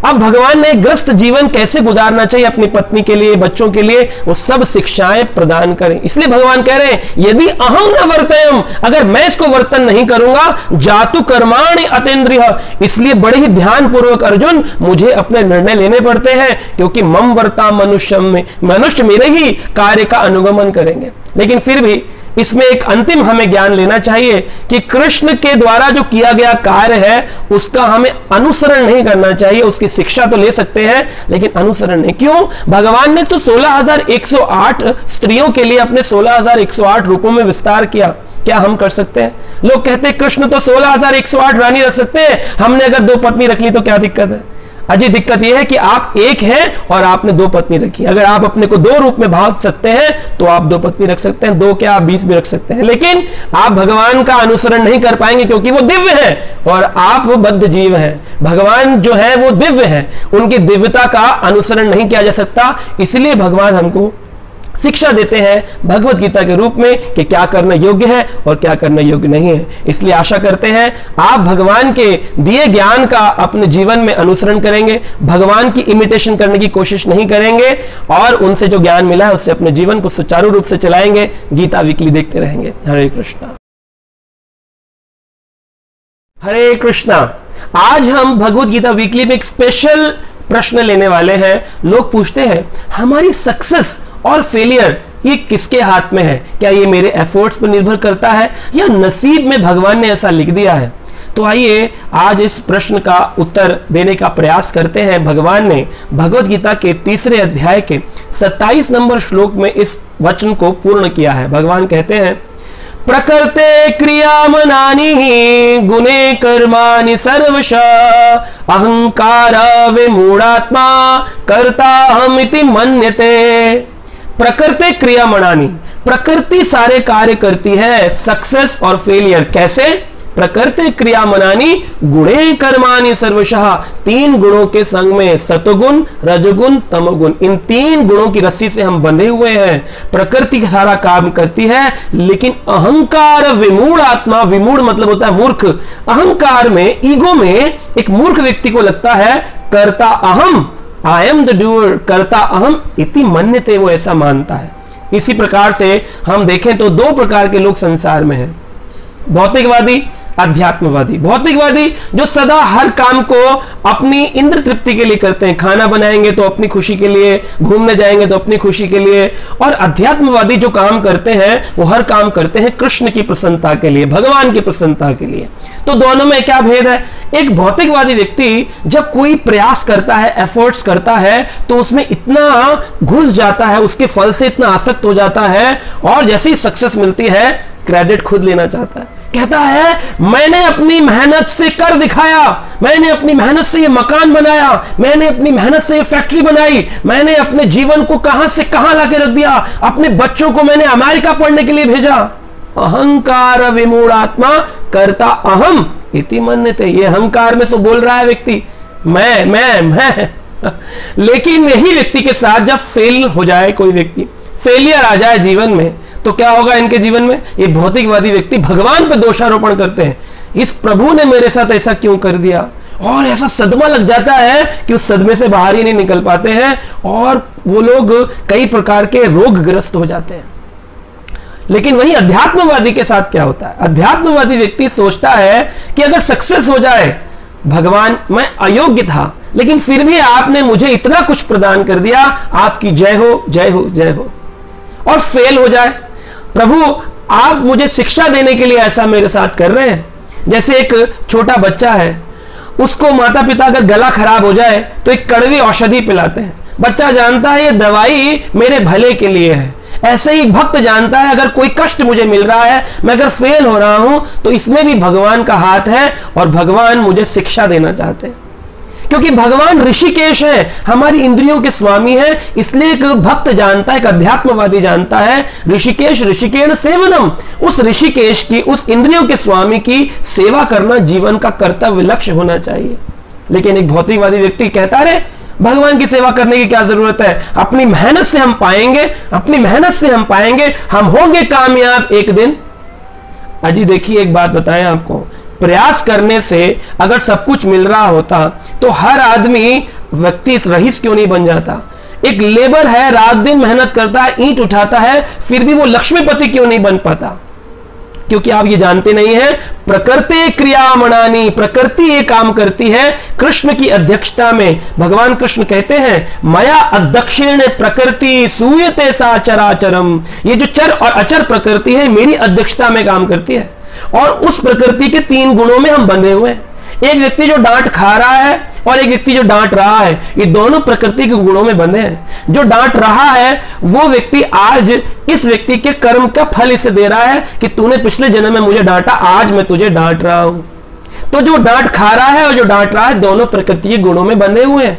अब भगवान ने ग्रस्त जीवन कैसे गुजारना चाहिए अपनी पत्नी के लिए, बच्चों के लिए, वो सब शिक्षाएं प्रदान करें। इसलिए भगवान कह रहे हैं यदि अहम न वर्तयम, अगर मैं इसको वर्तन नहीं करूंगा, जातु कर्माणि अतीन्द्रिय, इसलिए बड़े ही ध्यान पूर्वक अर्जुन मुझे अपने निर्णय लेने पड़ते हैं, क्योंकि मम वर्ता मनुष्यम में, मनुष्य मेरे ही कार्य का अनुगमन करेंगे। लेकिन फिर भी इसमें एक अंतिम हमें ज्ञान लेना चाहिए कि कृष्ण के द्वारा जो किया गया कार्य है उसका हमें अनुसरण नहीं करना चाहिए। उसकी शिक्षा तो ले सकते हैं लेकिन अनुसरण नहीं। क्यों? भगवान ने तो 16,108 स्त्रियों के लिए अपने 16,108 रूपों में विस्तार किया। क्या हम कर सकते हैं? लोग कहते हैं कृष्ण तो 16,108 रानी रख सकते हैं, हमने अगर 2 पत्नी रख ली तो क्या दिक्कत है? अजी दिक्कत यह है कि आप एक हैं और आपने 2 पत्नी रखी। अगर आप अपने को 2 रूप में भाग सकते हैं तो आप 2 पत्नी रख सकते हैं, 2 क्या आप 20 भी रख सकते हैं, लेकिन आप भगवान का अनुसरण नहीं कर पाएंगे क्योंकि वो दिव्य है और आप वो बद्ध जीव हैं। भगवान जो है वो दिव्य है, उनकी दिव्यता का अनुसरण नहीं किया जा सकता। इसलिए भगवान हमको शिक्षा देते हैं भगवत गीता के रूप में कि क्या करना योग्य है और क्या करना योग्य नहीं है। इसलिए आशा करते हैं आप भगवान के दिए ज्ञान का अपने जीवन में अनुसरण करेंगे, भगवान की इमिटेशन करने की कोशिश नहीं करेंगे और उनसे जो ज्ञान मिला है उससे अपने जीवन को सुचारू रूप से चलाएंगे। गीता वीकली देखते रहेंगे। हरे कृष्णा हरे कृष्णा। आज हम भगवत गीता वीकली में एक स्पेशल प्रश्न लेने वाले हैं। लोग पूछते हैं हमारी सक्सेस और फेलियर ये किसके हाथ में है? क्या ये मेरे एफर्ट्स पर निर्भर करता है या नसीब में भगवान ने ऐसा लिख दिया है? तो आइए आज इस प्रश्न का उत्तर देने का प्रयास करते हैं। भगवान ने भगवत गीता के 3 अध्याय के 27 नंबर श्लोक में इस वचन को पूर्ण किया है। भगवान कहते हैं प्रकृते क्रियामनानि गुणे कर्माणि सर्वशः अहंकार विमूढ़ात्मा कर्ताहमिति मन्यते। प्रकृति क्रियामणानि, प्रकृति सारे कार्य करती है, सक्सेस और फेलियर। कैसे? प्रकृति क्रियामणानि गुणे कर्माणि सर्वशः, 3 गुणों के संग में, सतोगुण रजोगुण तमोगुण, इन 3 गुणों की रस्सी से हम बंधे हुए हैं। प्रकृति का सारा काम करती है लेकिन अहंकार विमूढ़ आत्मा, विमूढ़ मतलब होता है मूर्ख। अहंकार में, ईगो में एक मूर्ख व्यक्ति को लगता है कर्ता अहम, आई एम द डूअर, कर्ता अहम इति मन्यते, वो ऐसा मानता है। इसी प्रकार से हम देखें तो 2 प्रकार के लोग संसार में हैं, भौतिकवादी, अध्यात्मवादी। भौतिकवादी जो सदा हर काम को अपनी इंद्र तृप्ति के लिए करते हैं, खाना बनाएंगे तो अपनी खुशी के लिए, घूमने जाएंगे तो अपनी खुशी के लिए, और अध्यात्मवादी जो काम करते हैं वो हर काम करते हैं कृष्ण की प्रसन्नता के लिए, भगवान की प्रसन्नता के लिए। तो दोनों में क्या भेद है? एक भौतिकवादी व्यक्ति जब कोई प्रयास करता है, एफर्ट्स करता है, तो उसमें इतना घुस जाता है, उसके फल से इतना आसक्त हो जाता है और जैसे ही सक्सेस मिलती है क्रेडिट खुद लेना चाहता है। कहता है मैंने अपनी मेहनत से कर दिखाया, मैंने अपनी मेहनत से ये मकान बनाया, मैंने अपनी मेहनत से ये फैक्ट्री बनाई, मैंने अपने जीवन को कहां से कहां लाके रख दिया, अपने बच्चों को मैंने अमेरिका पढ़ने के लिए भेजा। अहंकार विमूढ़ात्मा कर्ता अहम इति मन्यते। ये अहंकार में तो बोल रहा है व्यक्ति मैं लेकिन यही व्यक्ति के साथ जब फेल हो जाए, कोई व्यक्ति फेलियर आ जाए जीवन में, तो क्या होगा इनके जीवन में? ये भौतिकवादी व्यक्ति भगवान पर दोषारोपण करते हैं, इस प्रभु ने मेरे साथ ऐसा क्यों कर दिया, और ऐसा सदमा लग जाता है कि उस सदमे से बाहर ही नहीं निकल पाते हैं और वो लोग कई प्रकार के रोगग्रस्त हो जाते हैं। लेकिन वही अध्यात्मवादी के साथ क्या होता है? अध्यात्मवादी व्यक्ति सोचता है कि अगर सक्सेस हो जाए, भगवान मैं अयोग्य था लेकिन फिर भी आपने मुझे इतना कुछ प्रदान कर दिया, आपकी जय हो जय हो जय हो। और फेल हो जाए, प्रभु आप मुझे शिक्षा देने के लिए ऐसा मेरे साथ कर रहे हैं। जैसे एक छोटा बच्चा है, उसको माता पिता अगर गला खराब हो जाए तो एक कड़वी औषधि पिलाते हैं। बच्चा जानता है ये दवाई मेरे भले के लिए है। ऐसे ही भक्त जानता है अगर कोई कष्ट मुझे मिल रहा है, मैं अगर फेल हो रहा हूं तो इसमें भी भगवान का हाथ है और भगवान मुझे शिक्षा देना चाहते हैं। क्योंकि भगवान ऋषिकेश है, हमारी इंद्रियों के स्वामी है। इसलिए एक भक्त जानता है, एक अध्यात्मवादी जानता है ऋषिकेश ऋषिकेण सेवनम, उस ऋषिकेश की, उस इंद्रियों के स्वामी की सेवा करना जीवन का कर्तव्य लक्ष्य होना चाहिए। लेकिन एक भौतिकवादी व्यक्ति कहता है भगवान की सेवा करने की क्या जरूरत है, अपनी मेहनत से हम पाएंगे, अपनी मेहनत से हम पाएंगे, हम होंगे कामयाब एक दिन। अजी देखिए एक बात बताएं आपको, प्रयास करने से अगर सब कुछ मिल रहा होता तो हर आदमी व्यक्ति रईस क्यों नहीं बन जाता? एक लेबर है, रात दिन मेहनत करता है, ईंट उठाता है, फिर भी वो लक्ष्मीपति क्यों नहीं बन पाता? क्योंकि आप ये जानते नहीं है, प्रकृति क्रियामणानी, प्रकृति ये काम करती है कृष्ण की अध्यक्षता में। भगवान कृष्ण कहते हैं मया अध्यक्षेण प्रकृति सूयते सा चराचरम, ये जो चर और अचर प्रकृति है मेरी अध्यक्षता में काम करती है। और उस प्रकृति के 3 गुणों में हम बंधे हुए हैं। एक व्यक्ति जो डांट खा रहा है और एक व्यक्ति जो डांट रहा है, ये दोनों प्रकृति के गुणों में बंधे हैं। जो डांट रहा है वो व्यक्ति आज इस व्यक्ति के कर्म का फल इसे दे रहा है कि तूने पिछले जन्म में मुझे डांटा, आज मैं तुझे डांट रहा हूं। तो जो डांट खा रहा है और जो डांट रहा है दोनों प्रकृति के गुणों में बंधे हुए हैं।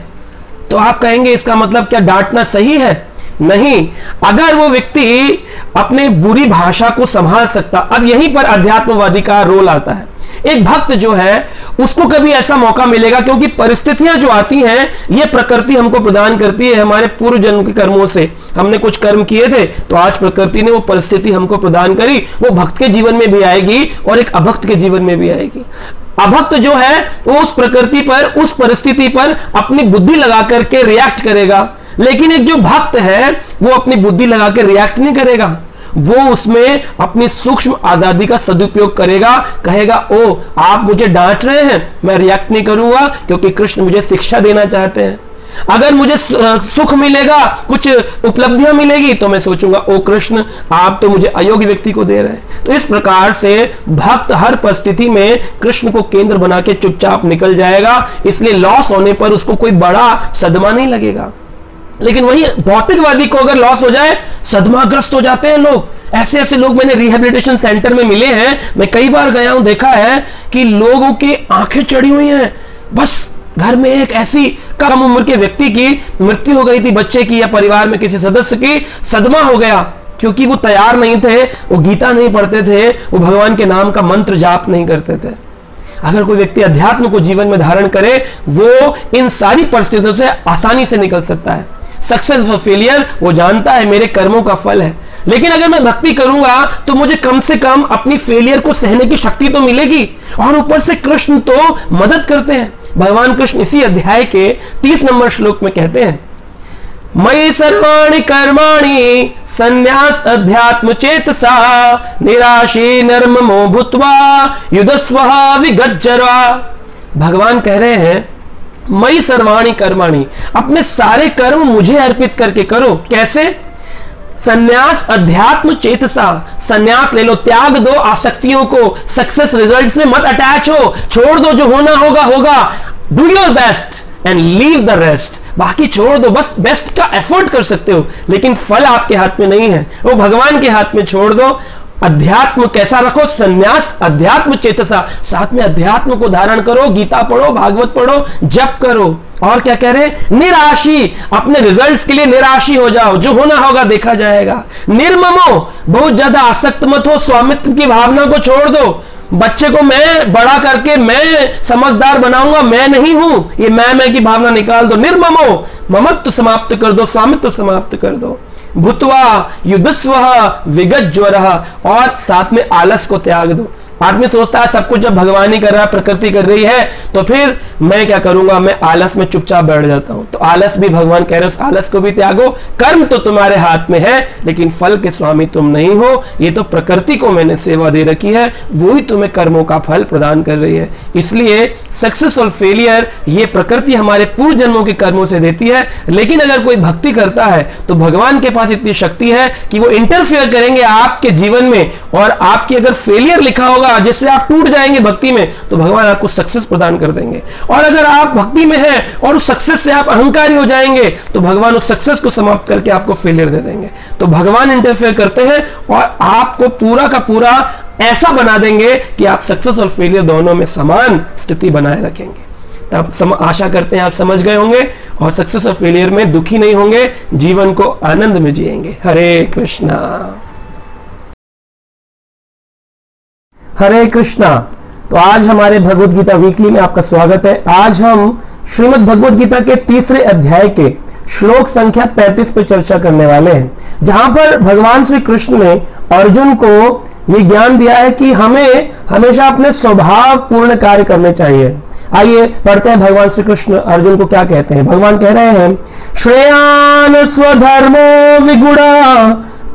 तो आप कहेंगे इसका मतलब क्या डांटना सही है? नहीं, अगर वो व्यक्ति अपने बुरी भाषा को संभाल सकता। अब यहीं पर अध्यात्मवादी का रोल आता है। एक भक्त जो है उसको कभी ऐसा मौका मिलेगा, क्योंकि परिस्थितियां जो आती हैं ये प्रकृति हमको प्रदान करती है। हमारे पूर्व जन्म के कर्मों से हमने कुछ कर्म किए थे तो आज प्रकृति ने वो परिस्थिति हमको प्रदान करी। वो भक्त के जीवन में भी आएगी और एक अभक्त के जीवन में भी आएगी। अभक्त जो है वो उस प्रकृति पर, उस परिस्थिति पर अपनी बुद्धि लगा करके रिएक्ट करेगा, लेकिन एक जो भक्त है वो अपनी बुद्धि लगा के रिएक्ट नहीं करेगा। वो उसमें अपनी सूक्ष्म आजादी का सदुपयोग करेगा, कहेगा ओ आप मुझे डांट रहे हैं, मैं रिएक्ट नहीं करूंगा क्योंकि कृष्ण मुझे शिक्षा देना चाहते हैं। अगर मुझे सुख मिलेगा, कुछ उपलब्धियां मिलेगी, तो मैं सोचूंगा ओ कृष्ण आप तो मुझे अयोग्य व्यक्ति को दे रहे हैं। तो इस प्रकार से भक्त हर परिस्थिति में कृष्ण को केंद्र बना के चुपचाप निकल जाएगा। इसलिए लॉस होने पर उसको कोई बड़ा सदमा नहीं लगेगा। लेकिन वही भौतिकवादी को अगर लॉस हो जाए, सदमाग्रस्त हो जाते हैं लोग। ऐसे ऐसे लोग मैंने रिहेबिलिटेशन सेंटर में मिले हैं, मैं कई बार गया हूं, देखा है कि लोगों की आंखें चढ़ी हुई हैं। बस घर में एक ऐसी कम उम्र के व्यक्ति की मृत्यु हो गई थी, बच्चे की या परिवार में किसी सदस्य की, सदमा हो गया क्योंकि वो तैयार नहीं थे, वो गीता नहीं पढ़ते थे, वो भगवान के नाम का मंत्र जाप नहीं करते थे। अगर कोई व्यक्ति अध्यात्म को जीवन में धारण करे वो इन सारी परिस्थितियों से आसानी से निकल सकता है। सक्सेस और फेलियर वो जानता है मेरे कर्मों का फल है, लेकिन अगर मैं भक्ति करूंगा तो मुझे कम से कम अपनी फेलियर को सहने की शक्ति तो मिलेगी। और ऊपर से कृष्ण तो मदद करते हैं। भगवान कृष्ण इसी अध्याय के 30 नंबर श्लोक में कहते हैं मयि सर्वाणि कर्माणि संन्यास अध्यात्म चेतसा निराशी निर्ममो भूत्वा युधस्व विगज्जरा। भगवान कह रहे हैं मयि सर्वाणि कर्माणि, अपने सारे कर्म मुझे अर्पित करके करो। कैसे? संन्यास अध्यात्म चेतसा, संन्यास ले लो, त्याग दो आसक्तियों को, सक्सेस रिजल्ट्स में मत अटैच हो, छोड़ दो, जो होना होगा होगा। Do your best and leave the rest, बाकी छोड़ दो। बस बेस्ट का एफर्ट कर सकते हो, लेकिन फल आपके हाथ में नहीं है, वो भगवान के हाथ में छोड़ दो। अध्यात्म कैसा रखो? संन्यास अध्यात्म चेतसा, साथ में अध्यात्म को धारण करो, गीता पढ़ो, भागवत पढ़ो, जप करो। और क्या कह रहे हैं? निराशी, अपने रिजल्ट्स के लिए निराशी हो जाओ, जो होना होगा देखा जाएगा। निर्ममो, बहुत ज्यादा आसक्त मत हो, स्वामित्व की भावना को छोड़ दो। बच्चे को मैं बड़ा करके मैं समझदार बनाऊंगा, मैं नहीं हूं, ये मैं की भावना निकाल दो। निर्ममो, ममत्व समाप्त कर दो, स्वामित्व समाप्त कर दो। भूत्वा युधस्व विगज्वर, और साथ में आलस को त्याग दो। आदमी सोचता है सब कुछ जब भगवान ही कर रहा है, प्रकृति कर रही है, तो फिर मैं क्या करूंगा, मैं आलस में चुपचाप बैठ जाता हूं। तो आलस भी भगवान कह रहे हैं उस आलस को भी त्यागो। कर्म तो तुम्हारे हाथ में है, लेकिन फल के स्वामी तुम नहीं हो। ये तो प्रकृति को मैंने सेवा दे रखी है, वो ही तुम्हें कर्मों का फल प्रदान कर रही है। इसलिए सक्सेस और फेलियर ये प्रकृति हमारे पूर्व जन्मों के कर्मों से देती है। लेकिन अगर कोई भक्ति करता है तो भगवान के पास इतनी शक्ति है कि वो इंटरफेयर करेंगे आपके जीवन में, और आपकी अगर फेलियर लिखा होगा जिससे आप टूट जाएंगे भक्ति में, तो भगवान आपको सक्सेस प्रदान कर देंगे। और अगर आप भक्ति में हैं और उस सक्सेस से आप अहंकारी हो जाएंगे, तो भगवान उस सक्सेस को समाप्त करके आपको फेलियर दे देंगे। तो भगवान इंटरफेयर करते हैं और आपको पूरा का पूरा ऐसा बना देंगे कि आप सक्सेस और फेलियर दोनों में समान स्थिति बनाए रखेंगे। तो आप आशा करते हैं आप समझ गए होंगे और सक्सेस और फेलियर में दुखी नहीं होंगे, जीवन को आनंद में जिएंगे। हरे कृष्णा हरे कृष्णा। तो आज हमारे भगवद गीता वीकली में आपका स्वागत है। आज हम श्रीमद् भगवद गीता के 3रे अध्याय के श्लोक संख्या 35 पर चर्चा करने वाले हैं, जहां पर भगवान श्री कृष्ण ने अर्जुन को ये ज्ञान दिया है कि हमें हमेशा अपने स्वभाव पूर्ण कार्य करने चाहिए। आइए पढ़ते हैं भगवान श्री कृष्ण अर्जुन को क्या कहते हैं। भगवान कह रहे हैं, श्रेयान स्वधर्मो विगुणा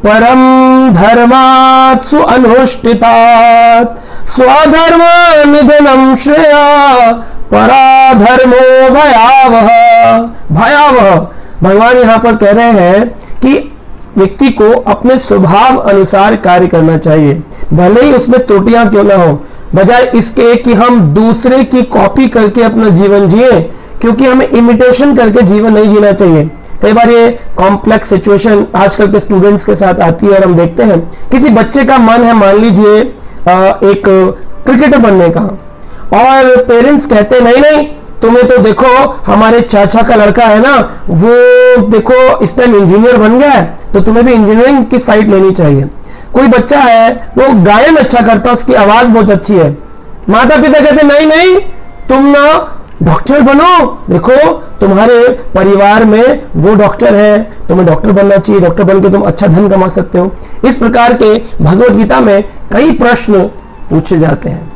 परम धर्मात् सुअनुष्ठितात् स्वधर्म निधनम श्रेया पराधर्मो भयावह। भयावह भगवान यहां पर कह रहे हैं कि व्यक्ति को अपने स्वभाव अनुसार कार्य करना चाहिए, भले ही उसमें त्रुटियां क्यों ना हो, बजाय इसके कि हम दूसरे की कॉपी करके अपना जीवन जिए, क्योंकि हमें इमिटेशन करके जीवन नहीं जीना चाहिए। कई बार ये कॉम्प्लेक्स सिचुएशन आजकल के स्टूडेंट्स के साथ आती है और हम देखते हैं किसी बच्चे का मन है, मान लीजिए एक क्रिकेटर बनने का, और पेरेंट्स कहते नहीं नहीं तुम्हें तो देखो हमारे चाचा का लड़का है ना, वो देखो इस टाइम इंजीनियर बन गया है, तो तुम्हें भी इंजीनियरिंग की साइड लेनी चाहिए। कोई बच्चा है वो गायन अच्छा करता है, उसकी आवाज बहुत अच्छी है, माता पिता कहते नहीं नहीं तुम ना डॉक्टर बनो, देखो तुम्हारे परिवार में वो डॉक्टर है, तुम्हें डॉक्टर बनना चाहिए, डॉक्टर बन के तुम अच्छा धन कमा सकते हो। इस प्रकार के भगवत गीता में कई प्रश्न पूछे जाते हैं,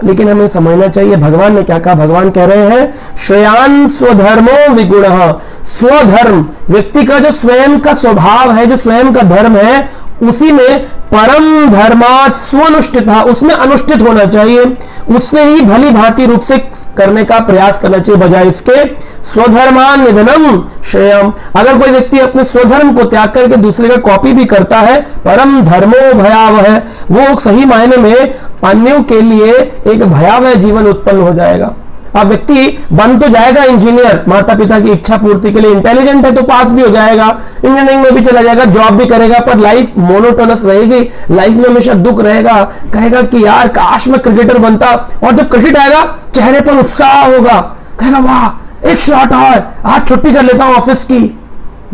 लेकिन हमें समझना चाहिए भगवान ने क्या कहा। भगवान कह रहे हैं श्रेयान स्वधर्मो विगुणः। स्वधर्म व्यक्ति का जो स्वयं का स्वभाव है, जो स्वयं का धर्म है, उसी में परम धर्मात् स्वनुष्ठित, उसमें अनुष्ठित होना चाहिए, उससे ही भली भांति रूप से करने का प्रयास करना चाहिए, बजाय इसके स्वधर्मान निधनम श्रेयम। अगर कोई व्यक्ति अपने स्वधर्म को त्याग करके दूसरे का कॉपी भी करता है, परम धर्मो भयावह, वो सही मायने में अन्यों के लिए एक भयावह जीवन उत्पन्न हो जाएगा। अब व्यक्ति बन तो जाएगा इंजीनियर, माता पिता की इच्छा पूर्ति के लिए, इंटेलिजेंट है तो पास भी हो जाएगा, इंजीनियरिंग में भी चला जाएगा, जॉब भी करेगा, पर लाइफ मोनोटोनस रहेगी, लाइफ में हमेशा दुख रहेगा, कहेगा कि यार काश मैं क्रिकेटर बनता, और जब क्रिकेट आएगा चेहरे पर उत्साह होगा, कहेगा वाह एक शॉट और, आज छुट्टी कर लेता हूं ऑफिस की,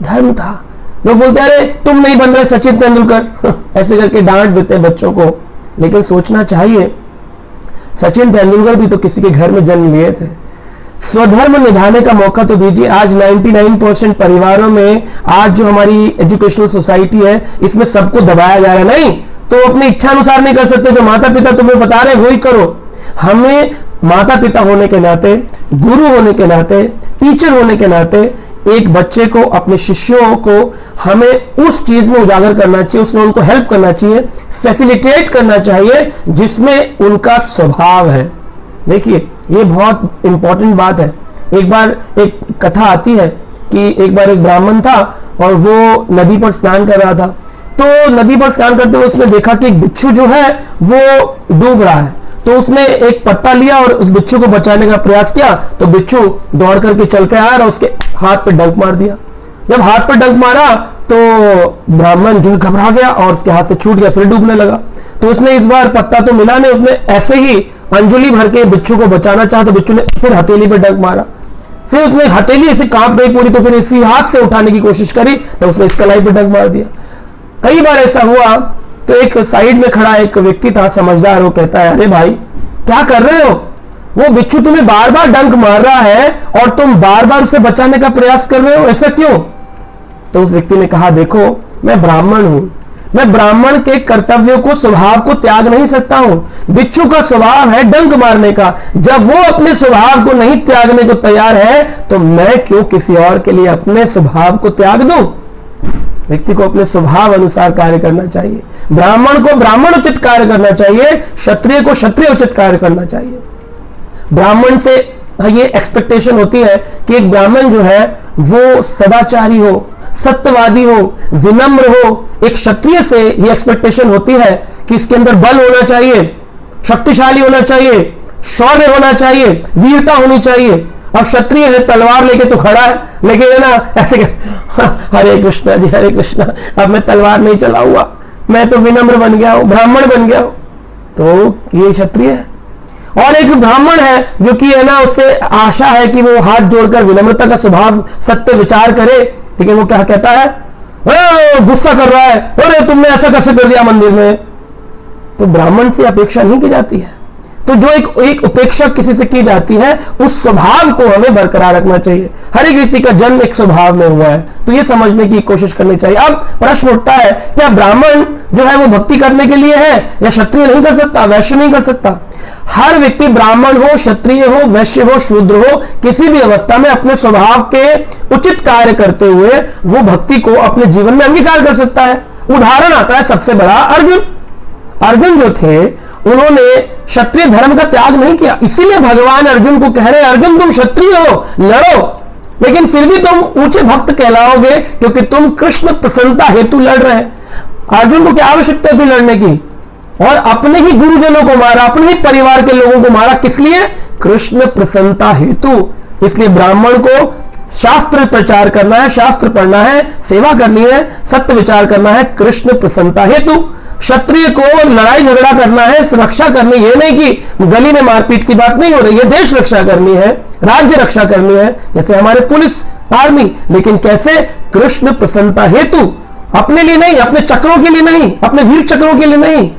धर्म था। लोग बोलते हैं अरे तुम नहीं बन रहे सचिन तेंदुलकर, ऐसे करके डांट देते हैं बच्चों को। लेकिन सोचना चाहिए सचिन तेंदुलकर भी तो किसी के घर में जन्म लिए थे, स्वधर्म निभाने का मौका तो दीजिए। आज 99% परिवारों में आज जो हमारी एजुकेशनल सोसाइटी है, इसमें सबको दबाया जा रहा है, नहीं तो अपनी इच्छा अनुसार नहीं कर सकते, जो माता पिता तुम्हें बता रहे वही करो। हमें माता पिता होने के नाते, गुरु होने के नाते, टीचर होने के नाते एक बच्चे को, अपने शिष्यों को हमें उस चीज में उजागर करना चाहिए, उसमें उनको हेल्प करना चाहिए, फैसिलिटेट करना चाहिए जिसमें उनका स्वभाव है। देखिए ये बहुत इंपॉर्टेंट बात है। एक बार एक कथा आती है कि एक बार एक ब्राह्मण था और वो नदी पर स्नान कर रहा था, तो नदी पर स्नान करते हुए उसने देखा कि एक बिच्छू जो है वो डूब रहा है, तो उसने एक पत्ता लिया और उस बिच्छू को बचाने का प्रयास किया, तो बिच्छू दौड़ करके चल के आया और उसके हाथ पे डंक मार दिया। जब हाथ पे डंक मारा तो ब्राह्मण जो घबरा गया और उसके हाथ से छूट गया, फिर डूबने लगा। तो उसने इस बार पत्ता तो मिला नहीं, उसने ऐसे ही अंजुली भर के बिच्छू को बचाना चाहा, तो बिच्छू ने फिर हथेली पे डंक मारा, फिर उसने हथेली ऐसे कांप गई पूरी, तो फिर इसी हाथ से उठाने की कोशिश करी तो उसने इस कलाई पे डंक मार दिया। कई बार ऐसा हुआ तो एक साइड में खड़ा एक व्यक्ति था समझदार, वो कहता है अरे भाई क्या कर रहे हो, वो बिच्छू तुम्हें बार बार डंक मार रहा है और तुम बार बार उसे बचाने का प्रयास कर रहे हो, ऐसा क्यों? तो उस व्यक्ति ने कहा देखो मैं ब्राह्मण हूं, मैं ब्राह्मण के कर्तव्यों को, स्वभाव को त्याग नहीं सकता हूं। बिच्छू का स्वभाव है डंक मारने का, जब वो अपने स्वभाव को नहीं त्यागने को तैयार है तो मैं क्यों किसी और के लिए अपने स्वभाव को त्याग दूं? व्यक्ति को अपने स्वभाव अनुसार कार्य करना चाहिए, ब्राह्मण को ब्राह्मण उचित कार्य करना चाहिए, क्षत्रिय को क्षत्रिय उचित कार्य करना चाहिए। ब्राह्मण से ये एक्सपेक्टेशन होती है कि एक ब्राह्मण जो है वो सदाचारी हो, सत्यवादी हो, विनम्र हो। एक क्षत्रिय से ये एक्सपेक्टेशन होती है कि इसके अंदर बल होना चाहिए, शक्तिशाली होना चाहिए, शौर्य होना चाहिए, वीरता होनी चाहिए। अब क्षत्रिय है तलवार लेके तो खड़ा है, लेकिन है ना ऐसे हरे कृष्णा जी हरे कृष्णा, अब मैं तलवार नहीं चलाऊंगा, मैं तो विनम्र बन गया हूं, ब्राह्मण बन गया हूं, तो ये क्षत्रिय है। और एक ब्राह्मण है जो कि है ना उससे आशा है कि वो हाथ जोड़कर विनम्रता का स्वभाव, सत्य विचार करे, लेकिन वो क्या कहता है, गुस्सा कर रहा है, अरे तुमने ऐसा कैसे कर दिया मंदिर में। तो ब्राह्मण से अपेक्षा नहीं की जाती है। तो जो एक उपेक्षा किसी से की जाती है, उस स्वभाव को हमें बरकरार रखना चाहिए। हर एक व्यक्ति का जन्म एक स्वभाव में हुआ है, तो ये समझने की कोशिश करनी चाहिए। अब प्रश्न उठता है, क्या ब्राह्मण जो है वो भक्ति करने के लिए है, या क्षत्रिय नहीं कर सकता, वैश्य नहीं कर सकता? हर व्यक्ति ब्राह्मण हो, क्षत्रिय हो, वैश्य हो, शूद्र हो, किसी भी अवस्था में अपने स्वभाव के उचित कार्य करते हुए वो भक्ति को अपने जीवन में अंगीकार कर सकता है। उदाहरण आता है सबसे बड़ा अर्जुन। अर्जुन जो थे उन्होंने क्षत्रिय धर्म का त्याग नहीं किया, इसीलिए भगवान अर्जुन को कह रहे हैं, अर्जुन तुम क्षत्रिय हो, लड़ो, लेकिन फिर भी तुम ऊंचे भक्त कहलाओगे क्योंकि तुम कृष्ण प्रसन्नता हेतु लड़ रहे हैं। अर्जुन को क्या आवश्यकता थी लड़ने की? और अपने ही गुरुजनों को मारा, अपने ही परिवार के लोगों को मारा, किस लिए? कृष्ण प्रसन्नता हेतु। इसलिए ब्राह्मण को शास्त्र प्रचार करना है, शास्त्र पढ़ना है, सेवा करनी है, सत्य विचार करना है, कृष्ण प्रसन्नता हेतु। क्षत्रिय को लड़ाई झगड़ा करना है, रक्षा करनी, ये नहीं कि गली में मारपीट की बात नहीं हो रही है, देश रक्षा करनी है, राज्य रक्षा करनी है, जैसे हमारे पुलिस, आर्मी, लेकिन कैसे? कृष्ण प्रसन्नता हेतु, अपने लिए नहीं, अपने चक्रों के लिए नहीं, अपने वीर चक्रों के लिए नहीं,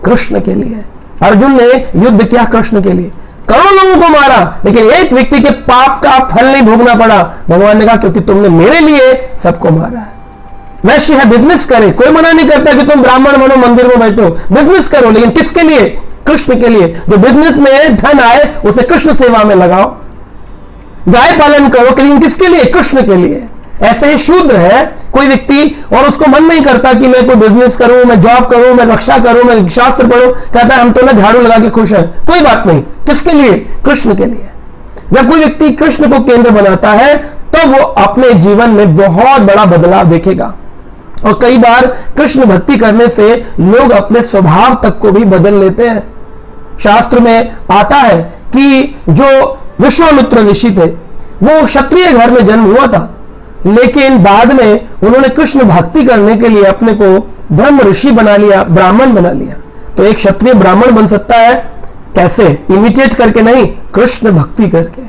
कृष्ण के लिए। अर्जुन ने युद्ध किया कृष्ण के लिए, करोड़ों लोगों को मारा, लेकिन एक व्यक्ति के पाप का फल नहीं भोगना पड़ा। भगवान ने कहा क्योंकि तुमने मेरे लिए सबको मारा है। वैश्य है, बिजनेस करे, कोई मना नहीं करता कि तुम ब्राह्मण बनो, मंदिर में बैठो, बिजनेस करो, लेकिन किसके लिए? कृष्ण के लिए। जो बिजनेस में धन आए उसे कृष्ण सेवा में लगाओ। गाय पालन करो, लेकिन किसके लिए? कृष्ण के लिए। ऐसे ही शूद्र है कोई व्यक्ति और उसको मन नहीं करता कि मैं कोई बिजनेस करूं, मैं जॉब करूं, मैं रक्षा करूं, मैं शास्त्र पढ़ूं, कहता है हम तो ना झाड़ू लगा के खुश हैं, कोई बात नहीं, किसके लिए? कृष्ण के लिए। जब कोई व्यक्ति कृष्ण को केंद्र बनाता है तो वो अपने जीवन में बहुत बड़ा बदलाव देखेगा। और कई बार कृष्ण भक्ति करने से लोग अपने स्वभाव तक को भी बदल लेते हैं। शास्त्र में आता है कि जो विश्वामित्र ऋषि थे वो क्षत्रिय घर में जन्म हुआ था, लेकिन बाद में उन्होंने कृष्ण भक्ति करने के लिए अपने को ब्रह्म ऋषि बना लिया, ब्राह्मण बना लिया। तो एक क्षत्रिय ब्राह्मण बन सकता है कैसे? इमिटेट करके नहीं, कृष्ण भक्ति करके।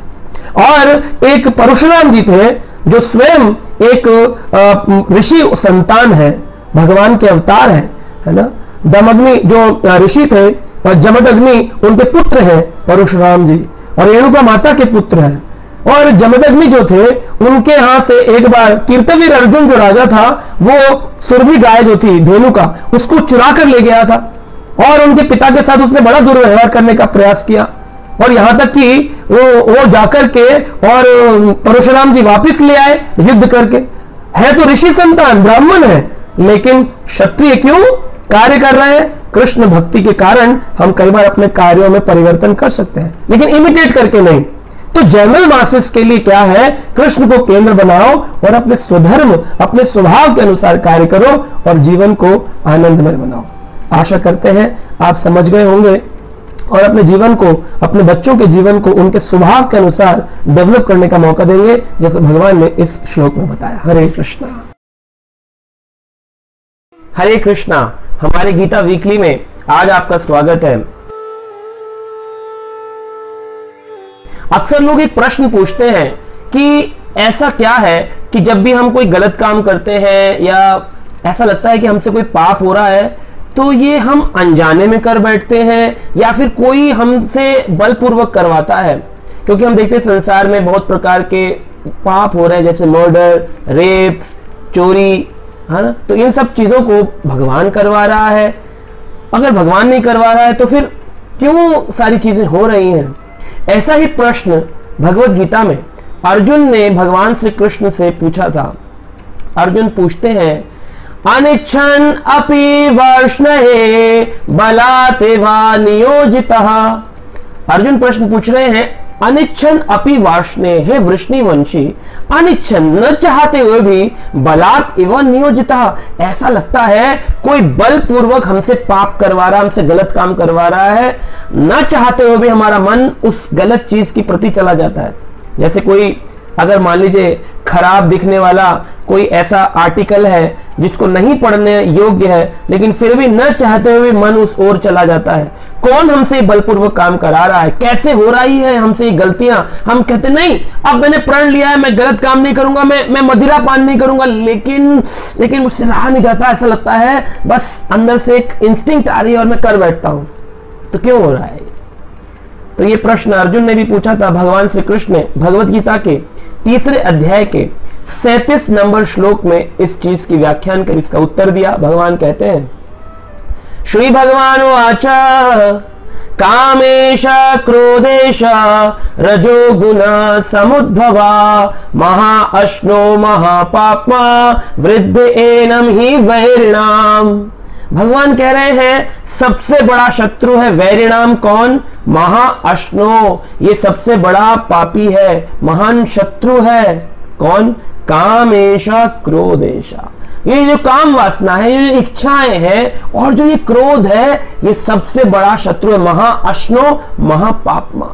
और एक परशुराम जी थे जो स्वयं एक ऋषि संतान है, भगवान के अवतार है ना। दमग्नि जो ऋषि थे और जमदग्नि उनके पुत्र हैं परशुराम जी, और रेणुका माता के पुत्र हैं। और जमदग्नि जो थे उनके यहां से एक बार कीर्तवीर अर्जुन जो राजा था वो सुरभि गाय जो थी धेनु का, उसको चुरा कर ले गया था और उनके पिता के साथ उसने बड़ा दुर्व्यवहार करने का प्रयास किया। और यहां तक कि वो जाकर के और परशुराम जी वापस ले आए युद्ध करके। है तो ऋषि संतान, ब्राह्मण है, लेकिन क्षत्रिय क्यों कार्य कर रहे हैं? कृष्ण भक्ति के कारण हम कई बार अपने कार्यों में परिवर्तन कर सकते हैं, लेकिन इमिटेट करके नहीं। तो जनरल मासेस के लिए क्या है? कृष्ण को केंद्र बनाओ और अपने स्वधर्म, अपने स्वभाव के अनुसार कार्य करो और जीवन को आनंदमय बनाओ। आशा करते हैं आप समझ गए होंगे और अपने जीवन को, अपने बच्चों के जीवन को उनके स्वभाव के अनुसार डेवलप करने का मौका देंगे, जैसे भगवान ने इस श्लोक में बताया। हरे कृष्णा। हरे कृष्णा। हमारे गीता वीकली में आज आपका स्वागत है। अक्सर लोग एक प्रश्न पूछते हैं कि ऐसा क्या है कि जब भी हम कोई गलत काम करते हैं या ऐसा लगता है कि हमसे कोई पाप हो रहा है तो ये हम अनजाने में कर बैठते हैं या फिर कोई हमसे बलपूर्वक करवाता है। क्योंकि हम देखते हैं संसार में बहुत प्रकार के पाप हो रहे हैं, जैसे मर्डर, रेप्स, चोरी, है ना। तो इन सब चीजों को भगवान करवा रहा है। अगर भगवान नहीं करवा रहा है तो फिर क्यों सारी चीजें हो रही हैं? ऐसा ही प्रश्न भगवत गीता में अर्जुन ने भगवान श्री कृष्ण से पूछा था। अर्जुन पूछते हैं, अनिच्छन् अपि वर्ष्णहे बलाते वा नियोजितः। अर्जुन प्रश्न पूछ रहे हैं, अनिच्छन् अपि वर्ष्णेहे वृष्णिवंशी, अनिच्छन् न चाहते हुए भी बलात् इव नियोजितः। ऐसा लगता है कोई बलपूर्वक हमसे पाप करवा रहा, हमसे गलत काम करवा रहा है, न चाहते हुए भी हमारा मन उस गलत चीज की प्रति चला जाता है। जैसे कोई अगर मान लीजिए खराब दिखने वाला कोई ऐसा आर्टिकल है जिसको नहीं पढ़ने योग्य है, लेकिन फिर भी न चाहते हुए मन उस ओर चला जाता है। कौन हमसे बलपूर्वक काम करा रहा है? कैसे हो रही है हमसे ये गलतियां? हम कहते नहीं, अब मैंने प्रण लिया है, मैं गलत काम नहीं करूंगा, मैं मदिरा पान नहीं करूंगा, लेकिन मुझसे रहा नहीं जाता। ऐसा लगता है बस अंदर से एक इंस्टिंक्ट आ रही है और मैं कर बैठता हूं। तो क्यों हो रहा है? तो ये प्रश्न अर्जुन ने भी पूछा था। भगवान श्री कृष्ण ने भगवत गीता के 3 अध्याय के 37 नंबर श्लोक में इस चीज की व्याख्यान कर इसका उत्तर दिया। भगवान कहते हैं, श्री भगवान वाच कामेश क्रोधेश रजो गुण समुद्भवा महाअश्नो महापाप्मा वृद्धि एनम ही वैरिणाम। भगवान कह रहे हैं सबसे बड़ा शत्रु है वैरिणाम। कौन? महाअश्नो, ये सबसे बड़ा पापी है, महान शत्रु है। कौन? कामेशा क्रोधेशा, ये जो काम वासना है, ये जो इच्छाएं हैं और जो ये क्रोध है, ये सबसे बड़ा शत्रु है। महाअश्नो महापाप्मा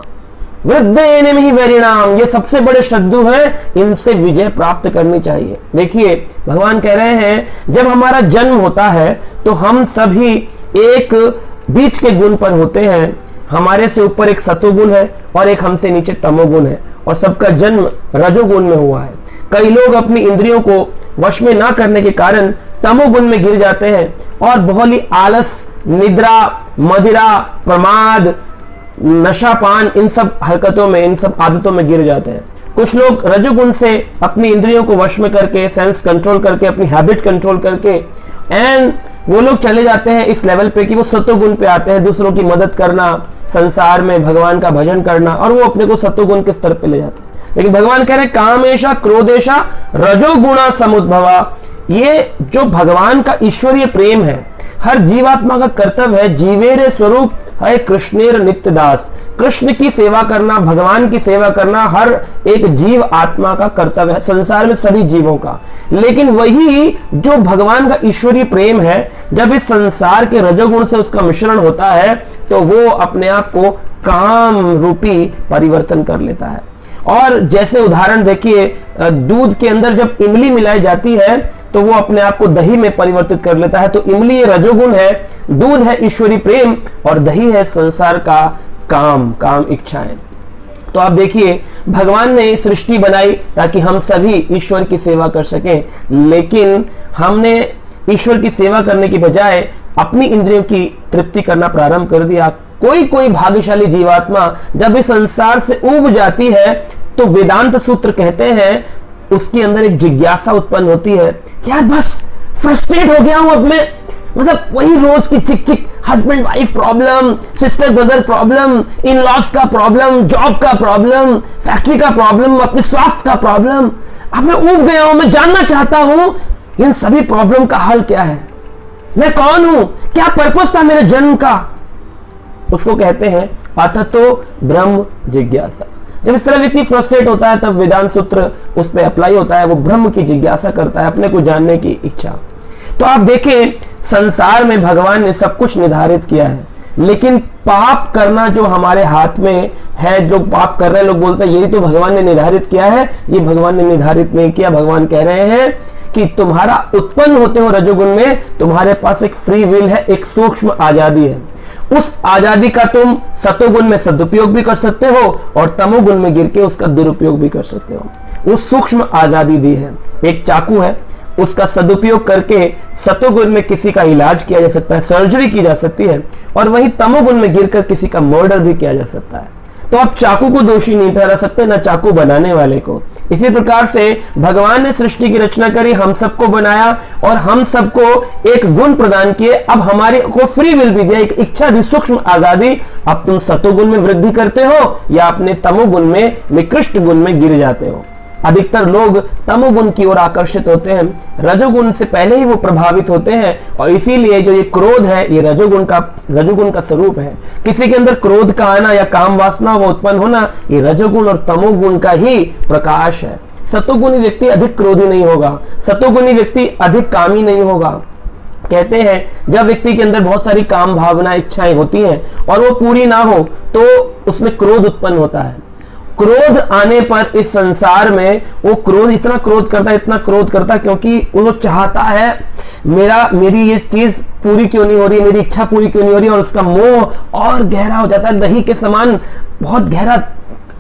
वृद्धेनम ही वैरिणाम, ये सबसे बड़े शत्रु हैं, इनसे विजय प्राप्त करनी चाहिए। देखिए भगवान कह रहे हैं जब हमारा जन्म होता है तो हम सभी एक बीच के गुण पर होते हैं। हमारे से ऊपर एक सतोगुण है और एक हमसे नीचे तमोगुण है, और सबका जन्म रजोगुण में हुआ है। कई लोग अपनी इंद्रियों को वश में ना करने के कारण तमोगुण में गिर जाते हैं और बहुत ही आलस, निद्रा, मदिरा, प्रमाद, नशापान, इन सब हरकतों में, इन सब आदतों में गिर जाते हैं। कुछ लोग रजोगुण से अपनी इंद्रियों को वश में करके, सेंस कंट्रोल करके, अपनी हैबिट कंट्रोल करके, एंड वो लोग चले जाते हैं इस लेवल पे कि वो सतोगुण पे आते हैं, दूसरों की मदद करना, संसार में भगवान का भजन करना, और वो अपने को सतोगुण के स्तर पे ले जाते हैं। लेकिन भगवान कह रहे हैं कामेशा क्रोधेशा रजोगुणा समुद्भवा, ये जो भगवान का ईश्वरीय प्रेम है, हर जीवात्मा का कर्तव्य है। जीवेरे स्वरूप है कृष्णेर नित्यदास, कृष्ण की सेवा करना, भगवान की सेवा करना हर एक जीव आत्मा का कर्तव्य है, संसार में सभी जीवों का। लेकिन वही जो भगवान का ईश्वरीय प्रेम है, जब इस संसार के रजोगुण से उसका मिश्रण होता है तो वो अपने आप को काम रूपी परिवर्तन कर लेता है। और जैसे उदाहरण देखिए, दूध के अंदर जब इमली मिलाई जाती है तो वो अपने आप को दही में परिवर्तित कर लेता है। तो इमली ये रजोगुण है, दूध है ईश्वरीय प्रेम, और दही है संसार का काम इच्छाएं। तो आप देखिए भगवान ने सृष्टि बनाई ताकि हम सभी ईश्वर की सेवा कर सकें, लेकिन हमने ईश्वर की सेवा करने की बजाय अपनी इंद्रियों की तृप्ति करना प्रारंभ कर दिया। कोई भाग्यशाली जीवात्मा जब इस संसार से उब जाती है तो वेदांत सूत्र कहते हैं उसके अंदर एक जिज्ञासा उत्पन्न होती है, यार बस फ्रस्ट्रेट हो गया हूं अब मैं, मतलब वही रोज की चिक चिक, husband wife problem, sister brother problem, in laws का प्रॉब्लम, जॉब का प्रॉब्लम, फैक्ट्री का प्रॉब्लम, अपने स्वास्थ्य का प्रॉब्लम। अब मैं उब गया हूं, मैं जानना चाहता हूं इन सभी प्रॉब्लम का हल क्या है, मैं कौन हूं, क्या पर्पस था मेरे जन्म का। उसको कहते हैं अथतो ब्रह्म जिज्ञासा। जब इस तरह व्यक्ति फ्रस्ट्रेट होता है तब वेदांत सूत्र उस पर अप्लाई होता है, वो ब्रह्म की जिज्ञासा करता है, अपने को जानने की इच्छा। तो आप देखें संसार में भगवान ने सब कुछ निर्धारित किया है, लेकिन पाप करना जो हमारे हाथ में है, जो पाप कर रहे हैं लोग बोलते हैं यही तो भगवान ने निर्धारित किया है, ये भगवान ने निर्धारित नहीं किया। भगवान कह रहे हैं कि तुम्हारा उत्पन्न होते हो रजोगुण में, तुम्हारे पास एक फ्री विल है, एक सूक्ष्म आजादी है। उस आजादी का तुम सतोगुण में सदुपयोग भी कर सकते हो और तमोगुण में गिर के उसका दुरुपयोग भी कर सकते हो। उस सूक्ष्म आजादी दी है। एक चाकू है, उसका सदुपयोग करके सतोगुण में किसी का इलाज किया जा सकता है, सर्जरी की जा सकती है, और वहीं तमोगुण में गिरकर किसी का मर्डर भी किया जा सकता है। तो आप चाकू को दोषी नहीं ठहरा सकते, ना चाकू बनाने वाले को। इसी प्रकार से भगवान ने सृष्टि की रचना करी, हम सबको बनाया और हम सबको एक गुण प्रदान किए। अब हमारे को फ्री विल भी दिया, एक इच्छा दी, सूक्ष्म आजादी। अब तुम सतोगुण में वृद्धि करते हो या अपने तमोगुण में, निकृष्ट गुण में गिर जाते हो। अधिकतर लोग तमोगुण की ओर आकर्षित होते हैं, रजोगुण से पहले ही वो प्रभावित होते हैं, और इसीलिए जो ये क्रोध है ये रजोगुण का स्वरूप है। किसी के अंदर क्रोध का आना या काम वासना वो उत्पन्न होना, ये रजोगुण और तमोगुण का ही प्रकाश है। सतोगुणी व्यक्ति अधिक क्रोधी नहीं होगा, सतोगुणी व्यक्ति अधिक कामी नहीं होगा। कहते हैं जब व्यक्ति के अंदर बहुत सारी काम भावना इच्छाएं होती हैं और वो पूरी ना हो तो उसमें क्रोध उत्पन्न होता है। क्रोध आने पर इस संसार में वो इतना क्रोध करता है क्योंकि वो चाहता है मेरी ये चीज पूरी क्यों नहीं हो रही, मेरी इच्छा पूरी क्यों नहीं हो रही, और उसका मोह और गहरा हो जाता है। दही के समान बहुत गहरा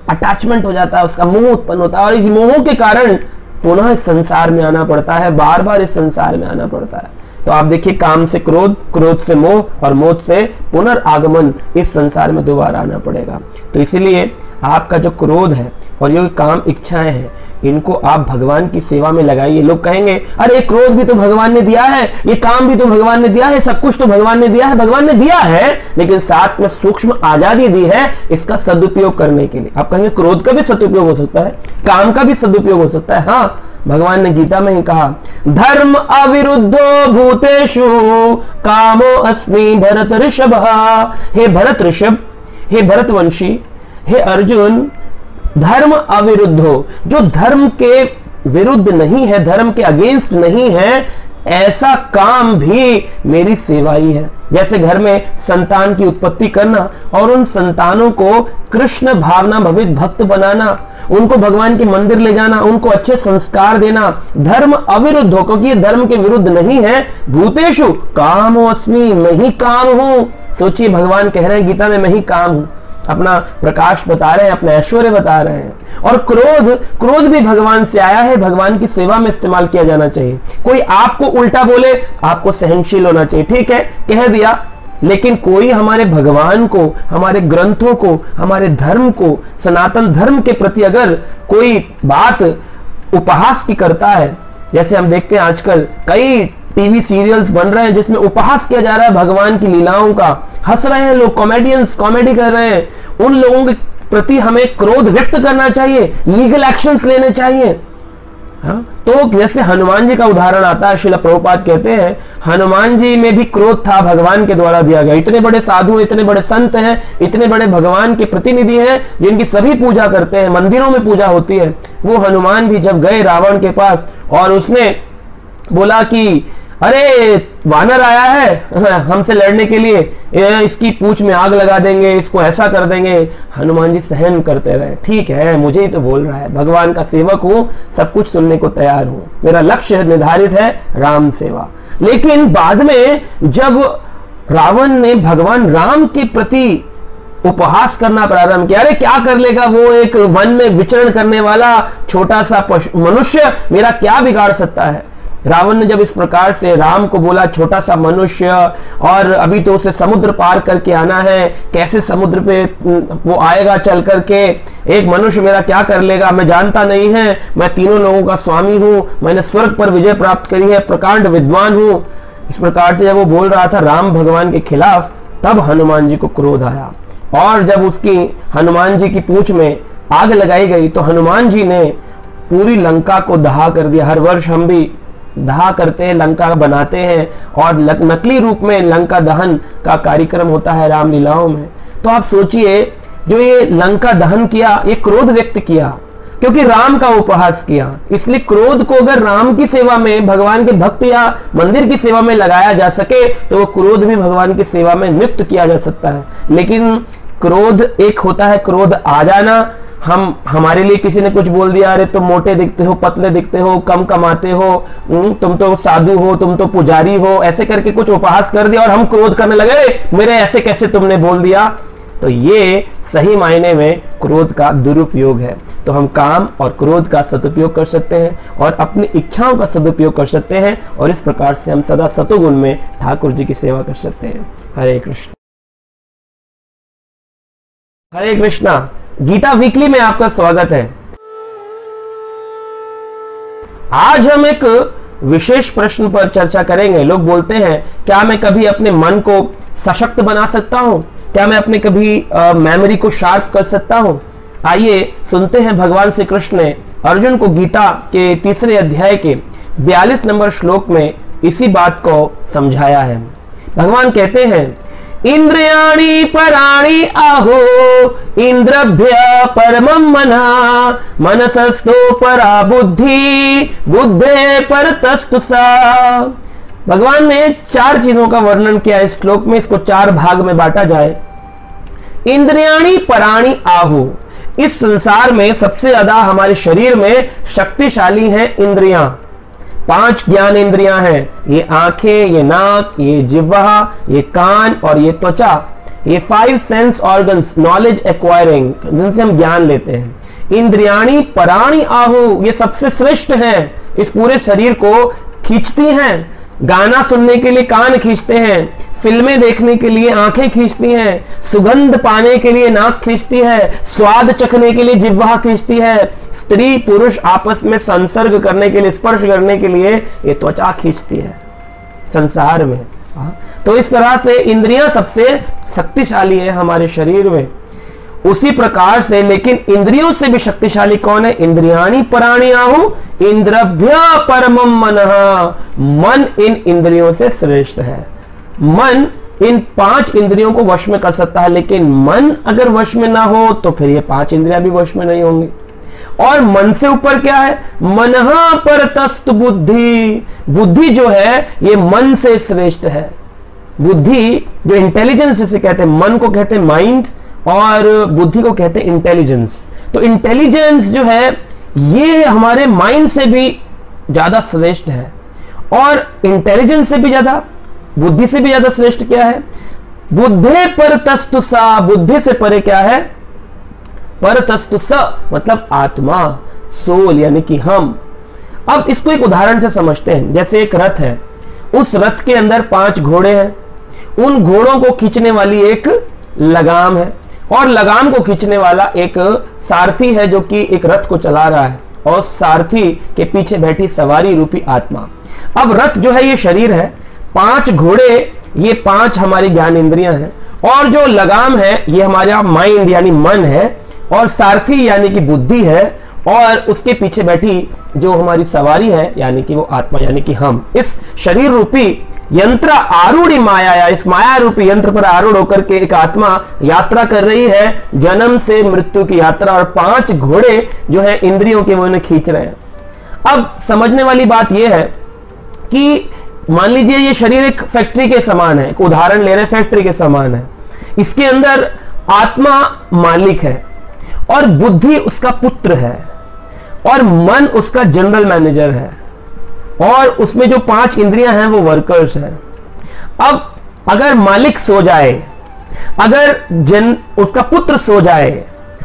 अटैचमेंट हो जाता है, उसका मोह उत्पन्न होता है, और इस मोह के कारण पुनः इस संसार में आना पड़ता है, बार बार इस संसार में आना पड़ता है। तो आप देखिए, काम से क्रोध, क्रोध से मोह और मोह से पुनर्आगमन, इस संसार में दोबारा आना पड़ेगा। तो इसीलिए आपका जो क्रोध है और ये काम इच्छाएं हैं, इनको आप भगवान की सेवा में लगाइए। लोग कहेंगे अरे क्रोध भी तो भगवान ने दिया है, ये काम भी तो भगवान ने दिया है, सब कुछ तो भगवान ने दिया है। भगवान ने दिया है, लेकिन साथ में सूक्ष्म आजादी दी है इसका सदुपयोग करने के लिए। आप कहेंगे क्रोध का भी सदुपयोग हो सकता है, काम का भी सदुपयोग हो सकता है। हाँ, भगवान ने गीता में ही कहा, धर्म अविरुद्धो भूतेषु कामो अस्मि भरत ऋषभ। हे भरत ऋषभ, हे भरतवंशी, हे अर्जुन, धर्म अविरुद्ध हो, जो धर्म के विरुद्ध नहीं है, धर्म के अगेंस्ट नहीं है, ऐसा काम भी मेरी सेवा ही है। जैसे घर में संतान की उत्पत्ति करना और उन संतानों को कृष्ण भावना भवित भक्त बनाना, उनको भगवान के मंदिर ले जाना, उनको अच्छे संस्कार देना, धर्म अविरुद्ध हो, क्योंकि ये धर्म के विरुद्ध नहीं है। भूतेषु कामोऽस्मि, मैं ही काम हूं। सोचिए, भगवान कह रहे हैं गीता में, मैं ही काम हूं। अपना प्रकाश बता रहे हैं, अपना ऐश्वर्य बता रहे हैं। और क्रोध, क्रोध भी भगवान से आया है, भगवान की सेवा में इस्तेमाल किया जाना चाहिए। कोई आपको उल्टा बोले, आपको सहनशील होना चाहिए, ठीक है, कह दिया। लेकिन कोई हमारे भगवान को, हमारे ग्रंथों को, हमारे धर्म को, सनातन धर्म के प्रति अगर कोई बात उपहास की करता है, जैसे हम देखते हैं आजकल कई टीवी सीरियल्स बन रहे हैं जिसमें उपहास किया जा रहा है भगवान की लीलाओं का, हंस रहे हैं लोग, कॉमेडियंस कॉमेडी कर रहे हैं, उन लोगों के प्रति हमें क्रोध व्यक्त करना चाहिए, लीगल एक्शंस लेने चाहिए। हाँ? तो जैसे हनुमान जी का उदाहरण आता है, श्रील प्रभुपाद कहते हैं हनुमान जी में भी क्रोध था, भगवान के द्वारा दिया गया। इतने बड़े साधु, इतने बड़े संत हैं, इतने बड़े भगवान के प्रतिनिधि हैं जिनकी सभी पूजा करते हैं, मंदिरों में पूजा होती है। वो हनुमान भी जब गए रावण के पास और उसने बोला कि अरे वानर आया है हमसे लड़ने के लिए, इसकी पूंछ में आग लगा देंगे, इसको ऐसा कर देंगे। हनुमान जी सहन करते रहे, ठीक है, मुझे ही तो बोल रहा है, भगवान का सेवक हूं, सब कुछ सुनने को तैयार हूं, मेरा लक्ष्य निर्धारित है राम सेवा। लेकिन बाद में जब रावण ने भगवान राम के प्रति उपहास करना प्रारंभ किया, अरे क्या कर लेगा वो एक वन में विचरण करने वाला छोटा सा मनुष्य, मेरा क्या बिगाड़ सकता है। रावण ने जब इस प्रकार से राम को बोला, छोटा सा मनुष्य, और अभी तो उसे समुद्र पार करके आना है, कैसे समुद्र पे वो आएगा चल करके, एक मनुष्य मेरा क्या कर लेगा, मैं जानता नहीं है, मैं तीनों लोगों का स्वामी हूं, मैंने स्वर्ग पर विजय प्राप्त करी है, प्रकांड विद्वान हूं। इस प्रकार से जब वो बोल रहा था राम भगवान के खिलाफ, तब हनुमान जी को क्रोध आया। और जब उसकी हनुमान जी की पूंछ में आग लगाई गई तो हनुमान जी ने पूरी लंका को दहा कर दिया। हर वर्ष हम भी दहा करते हैं, लंका बनाते हैं, और नकली रूप में लंका दहन का कार्यक्रम होता है रामलीलाओं में। तो आप सोचिए, जो ये लंका दहन किया, ये क्रोध व्यक्त किया क्योंकि राम का उपहास किया। इसलिए क्रोध को अगर राम की सेवा में, भगवान के भक्त या मंदिर की सेवा में लगाया जा सके तो वो क्रोध भी भगवान की सेवा में नियुक्त किया जा सकता है। लेकिन क्रोध एक होता है, क्रोध आ जाना, हमारे लिए किसी ने कुछ बोल दिया, अरे तुम मोटे दिखते हो, पतले दिखते हो, कम कमाते हो, तुम तो साधु हो, तुम तो पुजारी हो, ऐसे करके कुछ उपहास कर दिया और हम क्रोध करने लगे, मेरे ऐसे कैसे तुमने बोल दिया। तो ये सही मायने में क्रोध का दुरुपयोग है। तो हम काम और क्रोध का सदुपयोग कर सकते हैं और अपनी इच्छाओं का सदुपयोग कर सकते हैं, और इस प्रकार से हम सदा सतोगुण में ठाकुर जी की सेवा कर सकते हैं। हरे कृष्ण। हरे कृष्णा। गीता वीकली में आपका स्वागत है। आज हम एक विशेष प्रश्न पर चर्चा करेंगे। लोग बोलते हैं, क्या मैं कभी अपने मन को सशक्त बना सकता हूं? क्या मैं अपने कभी मेमोरी को शार्प कर सकता हूं? आइए सुनते हैं भगवान श्री कृष्ण ने अर्जुन को गीता के 3 अध्याय के 42 नंबर श्लोक में इसी बात को समझाया है। भगवान कहते हैं, इंद्रियाणि पराणि आहो इंद्रभ्य परमं मनः मनसस्तु परा बुद्धि बुद्धे परतस्तु सा। भगवान ने 4 चीजों का वर्णन किया इस श्लोक में, इसको 4 भाग में बांटा जाए। इंद्रियाणि पराणि आहो, इस संसार में सबसे ज्यादा हमारे शरीर में शक्तिशाली हैं इंद्रियां। 5 ज्ञान इंद्रियां हैं, ये आंखें, ये नाक, ये जिह्वा, ये कान और ये त्वचा। ये 5 सेंस ऑर्गन्स, नॉलेज एक्वायरिंग, जिनसे हम ज्ञान लेते हैं। इंद्रियाणि पराणि आहु, ये सबसे श्रेष्ठ हैं, इस पूरे शरीर को खींचती हैं, गाना सुनने के लिए कान खींचते हैं, फिल्में देखने के लिए आंखें खींचती हैं, सुगंध पाने के लिए नाक खींचती है, स्वाद चखने के लिए जिह्वा खींचती है, स्त्री पुरुष आपस में संसर्ग करने के लिए, स्पर्श करने के लिए ये त्वचा खींचती है संसार में। तो इस तरह से इंद्रियां सबसे शक्तिशाली है हमारे शरीर में। उसी प्रकार से लेकिन इंद्रियों से भी शक्तिशाली कौन है? इंद्रियाणि पराणि आहु इंद्रभ्य परमम मनः। मन इन इंद्रियों से श्रेष्ठ है। मन इन 5 इंद्रियों को वश में कर सकता है, लेकिन मन अगर वश में ना हो तो फिर ये 5 इंद्रियां भी वश में नहीं होंगी। और मन से ऊपर क्या है? मनः परतस्तु बुद्धि। बुद्धि जो है ये मन से श्रेष्ठ है। बुद्धि जो इंटेलिजेंस जिसे कहते हैं, मन को कहते हैं माइंड और बुद्धि को कहते हैं इंटेलिजेंस। तो इंटेलिजेंस जो है ये हमारे माइंड से भी ज्यादा श्रेष्ठ है। और इंटेलिजेंस से भी ज्यादा, बुद्धि से भी ज्यादा श्रेष्ठ क्या है? बुद्धे परतस्तु सा। बुद्धि से परे क्या है? परतस्तु स मतलब आत्मा, सोल, यानी कि हम। अब इसको एक उदाहरण से समझते हैं। जैसे एक रथ है, उस रथ के अंदर 5 घोड़े हैं, उन घोड़ों को खींचने वाली एक लगाम है और लगाम को खींचने वाला एक सारथी है जो कि एक रथ को चला रहा है, और सारथी के पीछे बैठी सवारी रूपी आत्मा। अब रथ जो है ये शरीर है, 5 घोड़े ये 5 हमारी ज्ञान इंद्रियां हैं, और जो लगाम है ये हमारा माइंड यानी मन है, और सारथी यानी कि बुद्धि है, और उसके पीछे बैठी जो हमारी सवारी है यानी कि वो आत्मा यानी कि हम। इस शरीर रूपी यंत्र आरूढ़ी माया, या इस माया रूपी यंत्र पर आरूढ़ होकर के एक आत्मा यात्रा कर रही है, जन्म से मृत्यु की यात्रा, और 5 घोड़े जो है इंद्रियों के वो इन्हें खींच रहे हैं। अब समझने वाली बात यह है कि मान लीजिए ये शरीर एक फैक्ट्री के समान है, एक उदाहरण ले रहे हैं, फैक्ट्री के समान है। इसके अंदर आत्मा मालिक है और बुद्धि उसका पुत्र है और मन उसका जनरल मैनेजर है, और उसमें जो 5 इंद्रियां हैं वो वर्कर्स हैं। अब अगर मालिक सो जाए, अगर उसका पुत्र सो जाए,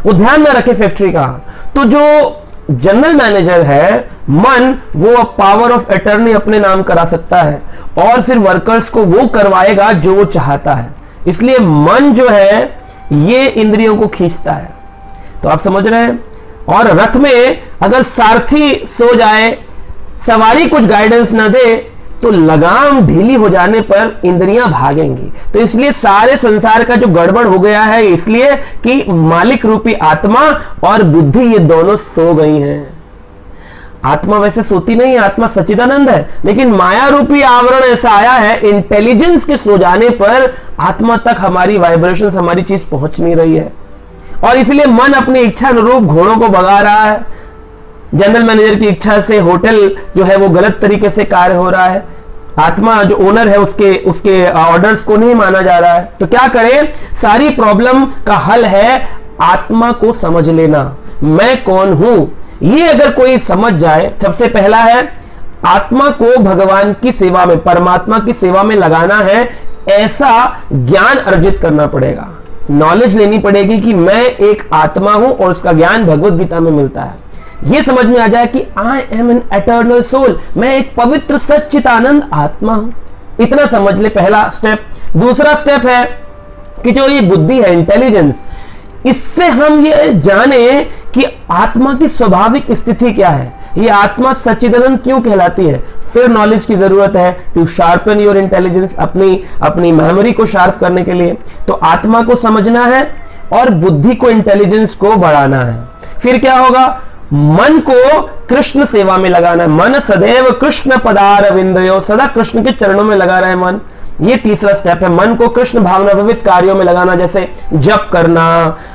वो ध्यान ना रखे फैक्ट्री का, तो जो जनरल मैनेजर है मन, वो पावर ऑफ अटर्नी अपने नाम करा सकता है और फिर वर्कर्स को वो करवाएगा जो वो चाहता है। इसलिए मन जो है ये इंद्रियों को खींचता है। तो आप समझ रहे हैं। और रथ में अगर सारथी सो जाए, सवारी कुछ गाइडेंस ना दे, तो लगाम ढीली हो जाने पर इंद्रियां भागेंगी। तो इसलिए सारे संसार का जो गड़बड़ हो गया है इसलिए कि मालिक रूपी आत्मा और बुद्धि ये दोनों सो गई हैं। आत्मा वैसे सोती नहीं है, आत्मा सच्चिदानंद है, लेकिन माया रूपी आवरण ऐसा आया है, इंटेलिजेंस के सो जाने पर आत्मा तक हमारी वाइब्रेशंस, हमारी चीज पहुंच नहीं रही है, और इसलिए मन अपनी इच्छा अनुरूप घोड़ों को भगा रहा है। जनरल मैनेजर की इच्छा से होटल जो है वो गलत तरीके से कार्य हो रहा है, आत्मा जो ओनर है उसके ऑर्डर्स को नहीं माना जा रहा है। तो क्या करें? सारी प्रॉब्लम का हल है आत्मा को समझ लेना, मैं कौन हूं। ये अगर कोई समझ जाए, सबसे पहला है आत्मा को भगवान की सेवा में, परमात्मा की सेवा में लगाना है, ऐसा ज्ञान अर्जित करना पड़ेगा, नॉलेज लेनी पड़ेगी कि मैं एक आत्मा हूं, और उसका ज्ञान भगवत गीता में मिलता है। ये समझ में आ जाए कि I am an eternal soul, मैं एक पवित्र सच्चिदानंद आत्मा हूं, इतना समझ ले, पहला स्टेप। दूसरा स्टेप है कि जो ये बुद्धि है, इंटेलिजेंस, इससे हम ये जाने कि आत्मा की स्वाभाविक स्थिति क्या है, ये आत्मा सच्चिदानंद क्यों कहलाती है। फिर नॉलेज की जरूरत है टू शार्पन योर इंटेलिजेंस, अपनी मेमोरी को शार्प करने के लिए। तो आत्मा को समझना है और बुद्धि को, इंटेलिजेंस को बढ़ाना है। फिर क्या होगा? मन को कृष्ण सेवा में लगाना है। मन सदैव कृष्ण पदारविंदयो, सदा कृष्ण के चरणों में लगा रहा है मन। ये तीसरा स्टेप है, मन को कृष्ण भावना विविध कार्यों में लगाना, जैसे जप करना,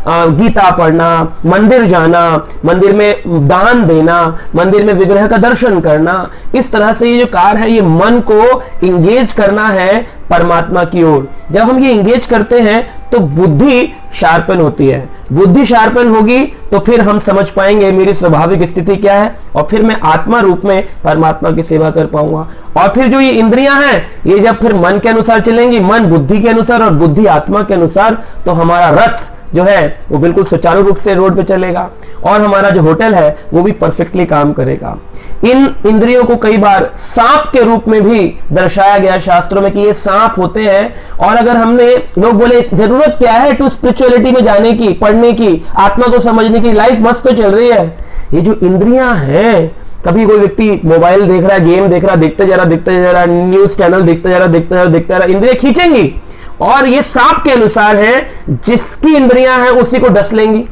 गीता पढ़ना, मंदिर जाना, मंदिर में दान देना, मंदिर में विग्रह का दर्शन करना। इस तरह से ये जो कार्य है ये मन को इंगेज करना है परमात्मा की ओर। जब हम ये इंगेज करते हैं तो बुद्धि शार्पन होती है। बुद्धि शार्पन होगी तो फिर हम समझ पाएंगे मेरी स्वाभाविक स्थिति क्या है, और फिर मैं आत्मा रूप में परमात्मा की सेवा कर पाऊंगा। और फिर जो ये इंद्रियां हैं ये जब फिर मन के अनुसार चलेंगी, मन बुद्धि के अनुसार और बुद्धि आत्मा के अनुसार, तो हमारा रथ जो है वो बिल्कुल सुचारू रूप से रोड पे चलेगा, और हमारा जो होटल है वो भी परफेक्टली काम करेगा। इन इंद्रियों को कई बार सांप के रूप में भी दर्शाया गया शास्त्रों में कि ये सांप होते हैं। और अगर हमने, लोग बोले जरूरत क्या है टू स्पिरिचुअलिटी में जाने की, पढ़ने की, आत्मा को समझने की, लाइफ मस्त तो चल रही है। ये जो इंद्रियां हैं, कभी कोई व्यक्ति मोबाइल देख रहा है, गेम देख रहा है, देखते जा रहा, न्यूज चैनल देखते जा रहा, इंद्रियां खींचेंगी, और ये सांप के अनुसार है, जिसकी इंद्रियां हैं उसी को डस लेंगी।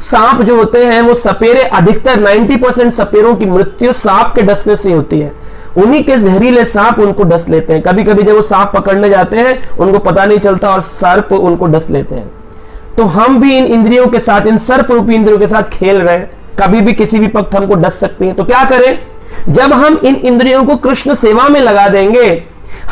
सांप जो होते हैं वो सपेरे, अधिकतर 90% सपेरों की मृत्यु सांप के डसने से होती है। उन्हीं के जहरीले सांप उनको डस लेते हैं। कभी कभी जब वो सांप पकड़ने जाते हैं उनको पता नहीं चलता और सर्प उनको डस लेते हैं। तो हम भी इन इंद्रियों के साथ, इन सर्प रूपी इंद्रियों के साथ खेल रहे हैं, कभी भी किसी भी वक्त हमको डस सकती हैं। तो क्या करें? जब हम इन इंद्रियों को कृष्ण सेवा में लगा देंगे,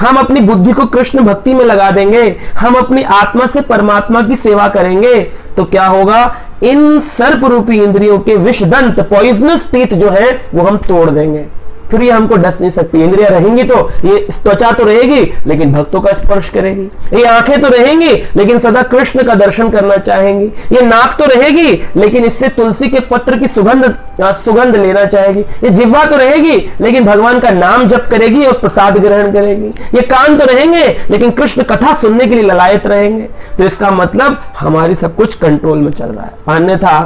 हम अपनी बुद्धि को कृष्ण भक्ति में लगा देंगे, हम अपनी आत्मा से परमात्मा की सेवा करेंगे, तो क्या होगा? इन सर्प रूपी इंद्रियों के विषदंत, पॉइजनस टीथ जो है वो हम तोड़ देंगे। फिर ये हमको डस नहीं सकती। इंद्रियां रहेंगी तो ये त्वचा तो रहेगी लेकिन भक्तों का स्पर्श करेगी, ये आंखें तो रहेंगी लेकिन सदा कृष्ण का दर्शन करना चाहेंगी, ये नाक तो रहेगी लेकिन इससे तुलसी के पत्र की सुगंध लेना चाहेगी, ये जिह्वा तो रहेगी लेकिन भगवान का नाम जप करेगी और प्रसाद ग्रहण करेगी, ये कान तो रहेंगे लेकिन कृष्ण कथा सुनने के लिए ललायत रहेंगे। तो इसका मतलब हमारी सब कुछ कंट्रोल में चल रहा है, अन्यथा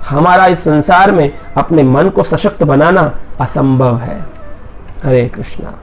हमारा इस संसार में अपने मन को सशक्त बनाना असंभव है। हरे कृष्णा।